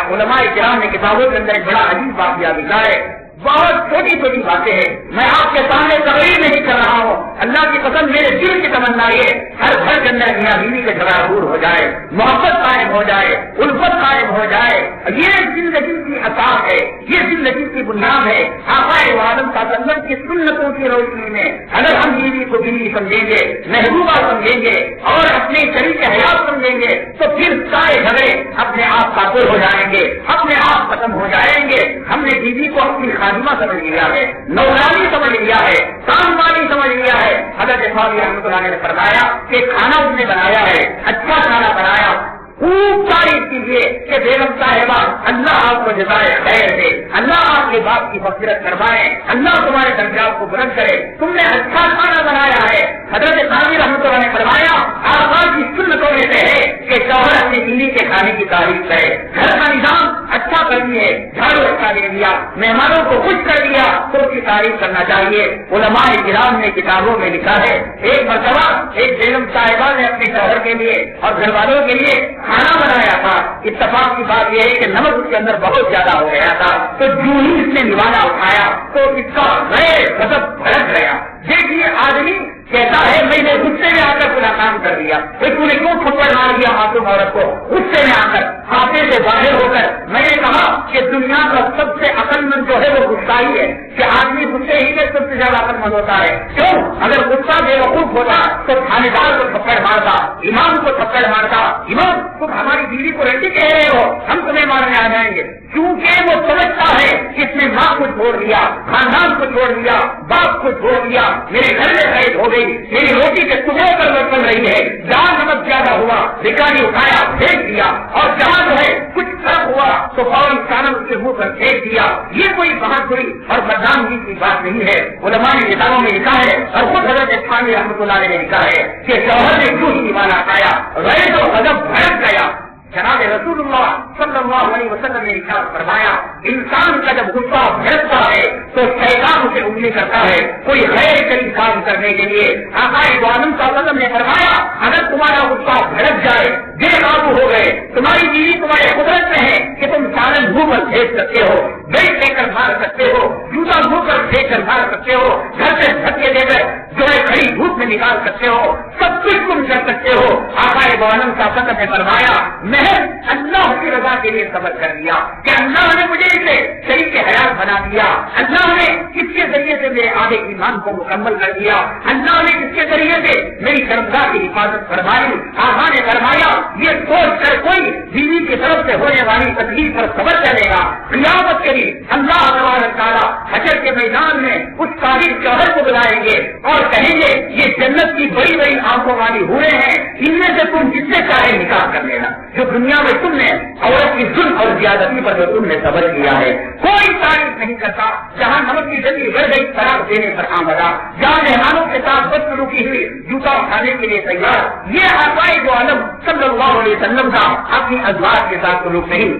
علماء کرام نے کتابوں کے اندر ایک بڑا عجیب واقعہ لکھا ہے، بہت چھوٹی چھوٹی باتیں ہیں، میں آپ کے سامنے تقریر نہیں کر رہا ہوں. اللہ کی قسم میرے دل کی تمنا یہ ہر گھر کے اندر میاں بیوی کا جھگڑا دور ہو جائے، محبت قائم ہو جائے، الفت قائم ہو جائے. یہ زندگی کی اساس ہے، یہ زندگی کی بنیاد ہے. آقا عالم صلی اللہ علیہ وسلم کی سنتوں کی روشنی میں اگر ہم بیوی کو بیوی سمجھیں گے، محبوبہ سمجھیں گے اور اپنے شریک حیات سمجھیں گے تو پھر سارے جھگڑے اپنے آپ قابل ہو جائیں گے، اپنے آپ ختم ہو جائیں گے. ہم نے بیوی کو اپنی خادمہ سمجھ لیا ہے، نوکرانی سمجھ لیا ہے، کام والی سمجھ لیا ہے. حضرت خامی رحمۃ اللہ نے فرمایا کہ کھانا اس نے بنایا ہے، اچھا کھانا بنایا، خوب تعریف کیجیے کہ بیگم صاحبہ اللہ آپ کو جزائے خیر دے، اللہ آپ کے باپ کی مغفرت کروائے، اللہ تمہارے درجات کو بلند کرے، تم نے اچھا کھانا بنایا ہے. حضرت خامی رحمۃ اللہ نے فرمایا آقا کی سنتوں میں سے ہے کہ شوہر اپنی بیوی کے کھانے کی تعریف کرے، گھر کا نظام اچھا کر دیے، جھاڑو اچھا دے دیا، مہمانوں کو خوش کر دیا تو اس کی تعریف کرنا چاہیے. علماء کرام نے کتابوں میں لکھا ہے ایک مرتبہ ایک بیگم صاحبہ نے اپنے شوہر کے لیے اور گھر والوں کے لیے کھانا بنایا تھا. اتفاق کی بات یہ ہے کہ نمک اس کے اندر بہت زیادہ ہو گیا تھا. تو جو ہی اس نے نوالا اٹھایا تو اس کا غیر مطلب بھڑک گیا. دیکھیے آدمی کہتا ہے میں نے غصے میں آ کر پورا کام کر دیا. تو نے کیوں تھپڑ مار دیا معصوم عورت کو؟ غصے میں آ کر کھاتے سے باہر ہو کر میں نے کہا کہ دنیا کا سب سے عقل مند جو ہے وہ غصہ ہی ہے کہ آدمی غصے ہی میں سب سے زیادہ عقل مند ہوتا ہے. کیوں؟ اگر غصہ بے وقوف ہوتا تو تھانے دار کو تھپڑ مارتا, امام کو تھپڑ مارتا. امام تم ہماری بیوی کو رنڈی کہہ رہے ہو, ہم تمہیں مارنے آ جائیں گے. کیونکہ وہ سمجھتا ہے کہ اس نے ماں کو چھوڑ دیا, خاندان کو چھوڑ دیا, باپ کو چھوڑ دیا, میرے گھر میں قید ہو گئی, میری روٹی کے ٹکڑوں پر برتن رہی ہے, جہاں نمک زیادہ ہوا بھکاری اٹھایا پھینک دیا, اور جہاں جو ہے کچھ فرق ہوا تو فوراً کانم اس کے منہ پر پھینک دیا. یہ کوئی بہادری اور بدنامی کی بات نہیں ہے. علماء نے کتابوں میں لکھا ہے اور خود حضرت ثانی رحمۃ اللہ علیہ نے لکھا ہے کہ شوہر نے کیوں ہی مانا کھایا, غیر و غضب بھڑک گیا. جناب رسول اللہ صلی اللہ علیہ وسلم نے ارشاد فرمایا انسان کا جب غصہ بھڑکتا ہے تو شیطان اسے انگلی کرتا ہے کوئی غیر شرعی کام کرنے کے لیے. آقا دو عالم صلی اللہ علیہ وسلم نے فرمایا اگر تمہارا غصہ بھڑک جائے, بے قابو ہو گئے, تمہاری بیوی تمہارے قدرت میں ہے کہ تم سالن منہ پر پھینک سکتے ہو, بیٹ لے کر مار سکتے ہو, جوتا منہ پر پھینک کر مار سکتے ہو, گھر سے دھکے دے کر جو ہے کھڑی دھوپ میں نکال سکتے ہو, سب کچھ تم کر سکتے ہو. آقا دو عالم صلی اللہ علیہ وسلم نے فرمایا میں اللہ کی رضا کے لیے صبر کر لیا کہ اللہ نے مجھے اسے شریک حیات بنا دیا, اللہ نے اس کے ذریعے سے میرے آدھے ایمان کو مکمل کر دیا, اللہ نے اس کے ذریعے سے میری شرمگاہ کی حفاظت فرمائی. آقا نے فرمایا یہ سوچ کر کوئی بیوی کی طرف سے ہونے والی تکلیف پر صبر کرے گا, قیامت کے لیے اللہ تبارک تعالیٰ حشر کے میدان میں اس قابل شوہر کو بلائیں گے اور کہیں گے یہ جنت کی بڑی بڑی آنکھوں والی حوریں ہیں, ان میں سے تم جس سے چاہے نکاح کر لینا. جو دنیا میں تم نے عورت کی ظلم اور زیادتی پر جو تم نے صبر کیا ہے کوئی تعریف نہیں کرتا. جہاں نمک کی جلدی بڑھ گئی طلاق دینے پر آمدہ, جہاں مہمانوں کے ساتھ بدسلوکی ہوئی جوتا اٹھانے کے لیے تیار. یہ آقائے دو عالم صلی اللہ علیہ وسلم کا اپنی ازواج کے ساتھ سلوک نہیں.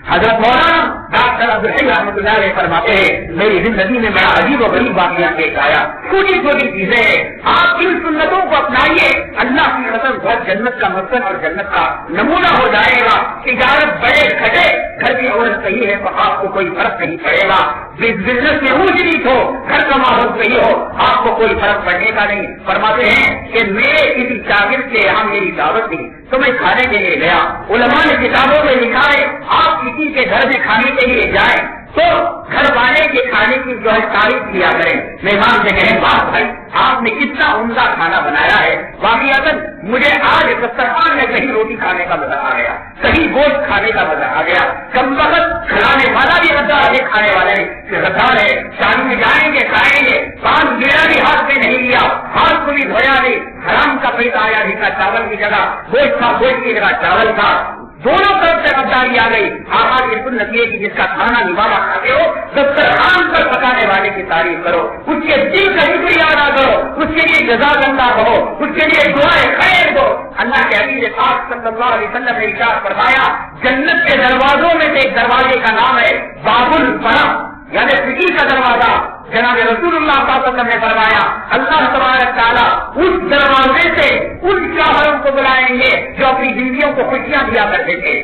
حضرت مولانا ڈاکٹر عبدالحی رحمۃ اللہ علیہ فرماتے ہیں میری زندگی میں بڑا عجیب و غریب واقعات دیکھ آیا. چھوٹی چھوٹی چیزیں ہیں, آپ ان سنتوں کو اپنائیے, اللہ کی قسم گھر جنت کا مسکن اور جنت کا نمونہ ہو جائے گا. تجارت بڑے گھٹے, گھر کی عورت صحیح ہے تو آپ کو کوئی فرق نہیں پڑے گا. بزنس میں اونچ نیچ ہو, گھر کا ماحول صحیح ہو, آپ کو کوئی فرق پڑنے کا نہیں. فرماتے ہیں کہ میرے کسی شاگرد کے یہاں میری دعوت تھی تو میں کھانے کے لیے گیا. علماء نے کتابوں میں لکھا ہے آپ کسی کے گھر میں کھانے کے لیے جائیں تو گھر والے کے کھانے کی جو ہے تعریف کیا کریں. مہمان سے کہیں بات بھائی آپ نے کتنا عمدہ کھانا بنایا ہے, واقعی مجھے آج دسترخوان میں کہیں روٹی کھانے کا مزہ آ گیا, کہیں گوشت کھانے کا مزہ آ گیا. کم وقت کھلانے والا بھی غدار ہے, کھانے والے بھی غدار ہے. شادی میں جائیں گے کھائیں گے, پان گرا بھی ہاتھ میں نہیں لیا, ہاتھ کو بھی دھویا نہیں, حرام کا پیسہ آیا جس کا چاول کی جگہ گوشت تھا, گوشت کی جگہ چاول تھا. دونوں طرف سے غداری آ گئی. آقا کی سنت یہ کہ جس کا کھانا نبھانا کھاتے ہو دسترخوان پر پکانے والے کی تعریف کرو, اس کے دل کا شکریہ ادا کرو, اس کے لیے جزاک اللہ کہو, اس کے لیے دعائیں خیر دو. اللہ کے حبیب پاک صلی اللہ علیہ وسلم نے ارشاد فرمایا جنت کے دروازوں میں سے ایک دروازے کا نام ہے باب الفرح, یعنی فکر کا دروازہ. جناب رسول اللہ صلی اللہ علیہ وسلم نے فرمایا اللہ تبارک تعالیٰ اس دروازے سے ان شوہروں کو بلائیں گے جو اپنی بیویوں کو خوشیاں دیا کرتے تھے.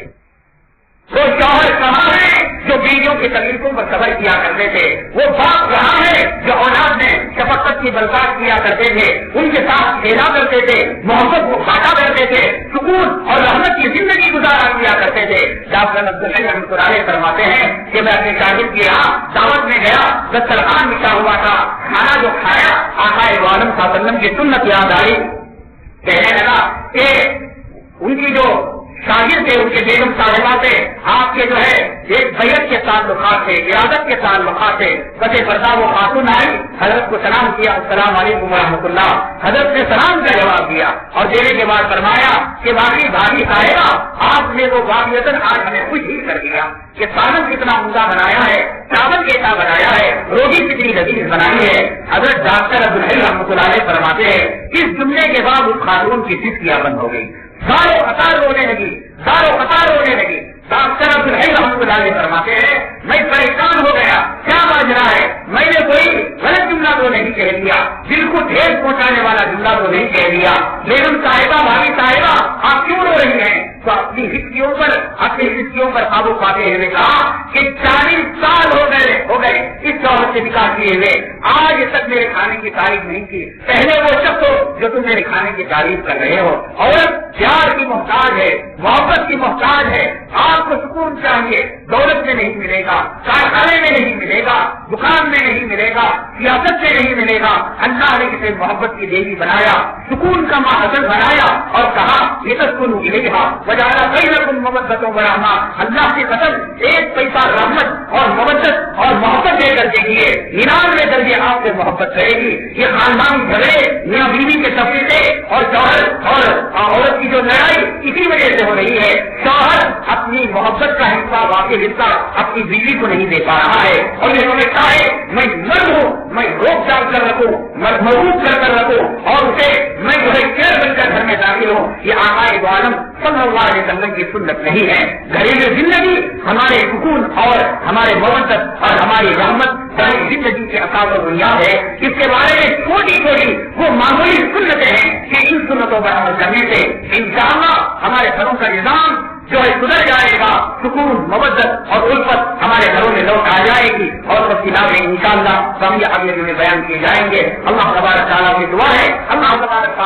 وہ شوہر کہاں ہے جو بیویوں کی تکلیفوں پر صبر کیا کرتے تھے. وہ باپ کہاں ہے جو اولاد میں شفقت کی برداشت کیا کرتے تھے, ان کے ساتھ کھیلا کرتے تھے, محبت کو بانٹا کرتے تھے, سکون اور رحمت کی زندگی گزارا کیا کرتے تھے. ڈاکٹر عبدالحی رحمۃ اللہ علیہ فرماتے ہیں کہ میں اپنے شاگرد کے یہاں دعوت میں گیا, دسترخوان بچھا ہوا تھا, کھانا جو کھایا آقا عالم صلی اللہ علیہ وسلم کی سنت یاد آئی. کہنے لگا کہ ان کی جو شاگرد تھے, ان کے بیگم صاحبہ تھے, آپ کے جو ہے ایک بیعت کے تعلقات تھے, ارادت کے تعلقات تھے. بس پردہ وہ خاتون آئی, حضرت کو سلام کیا, السلام علیکم ورحمۃ اللہ. حضرت نے سلام کا جواب دیا اور دینے کے بعد فرمایا کہ باقی بھابھی صاحبہ آپ نے وہ واقعتاً آج ہمیں خوش ہی کر دیا کہ سالن کتنا عمدہ بنایا ہے, چاول کیسا بنایا ہے, روٹی کتنی لذیذ بنائی ہے. حضرت ڈاکٹر عبدالحی رحمۃ اللہ علیہ فرماتے ہیں اس جملے کے بعد اس خاتون کی سسکیاں بند ہو گئی, زارو قطار رونے لگی, زارو قطار رونے لگی. ڈاکٹر عبدالحی رحمۃ اللہ علیہ فرماتے ہیں میں پریشان ہو گیا، کیا ماجرا ہے؟ میں نے کوئی غلط جملہ تو نہیں کہہ دیا، دل کو ٹھیس پہنچانے والا جملہ تو نہیں کہہ دیا، لیکن صاحبہ بھابھی صاحبہ آپ کیوں رو رہی ہیں؟ تو اپنی ہچکیوں پر قابو پاتے ہوئے کہا کہ 40 سال ہو گئے اس عورت سے نکاح کیے ہوئے، آج تک میرے کھانے کی تعریف نہیں کی۔ پہلے وہ شخص ہو جو تم میرے کھانے کی تعریف کر رہے ہو۔ عورت پیار کی محتاج ہے، محبت کی محتاج ہے۔ آپ کو سکون چاہیے، دولت میں نہیں ملے گا، کارخانے میں نہیں ملے گا، دکان میں نہیں ملے گا، سیاست میں نہیں ملے گا۔ اللہ نے اسے محبت کی دیوی بنایا، سکون کا ماحول بنایا اور کہا یہ تسکنوا الیہا وجعل بینکم مودۃ ورحمۃ۔ اللہ کی قسم 1 پیسہ رحمت اور مودت اور محبت دے کر کے دیے، 99 درجے آپ سے محبت کرے گی۔ یہ خاندان جھگڑے میاں بیوی کے تفریقے اور شوہر اور عورت کی جو لڑائی اسی وجہ سے ہو رہی ہے۔ شوہر اپنی محبت کا حصہ، واقعی حصہ اپنی بیوی کو نہیں دے پا رہا ہے اور یہ سمجھتا ہے میں مرد ہوں، میں روک ٹاک کر رکھوں، مرغوب کر رکھوں اور اسے میں جو ہے کیئر بن کر گھر میں داخل ہوں۔ یہ آقا دو عالم صلی اللہ علیہ وسلم کی سنت نہیں ہے۔ گھریلو زندگی ہمارے سکون اور ہمارے محبت اور ہماری رحمت زندگی کے اساس و بنیاد ہے۔ اس کے بارے میں چھوٹی چھوٹی وہ معمولی سنتیں ہیں کہ ان سنتوں پر عمل کرنے سے انشاءاللہ ہمارے گھروں کا نظام جو ہے سدھر جائے گا، سکون، مودت اور الفت ہمارے گھروں میں لوٹ آ جائے گی اور تفصیلات انشاءاللہ ہم یہ اگلے دن بیان کیے جائیں گے۔ اللہ تبارک تعالیٰ کی دعا ہے، اللہ تبارک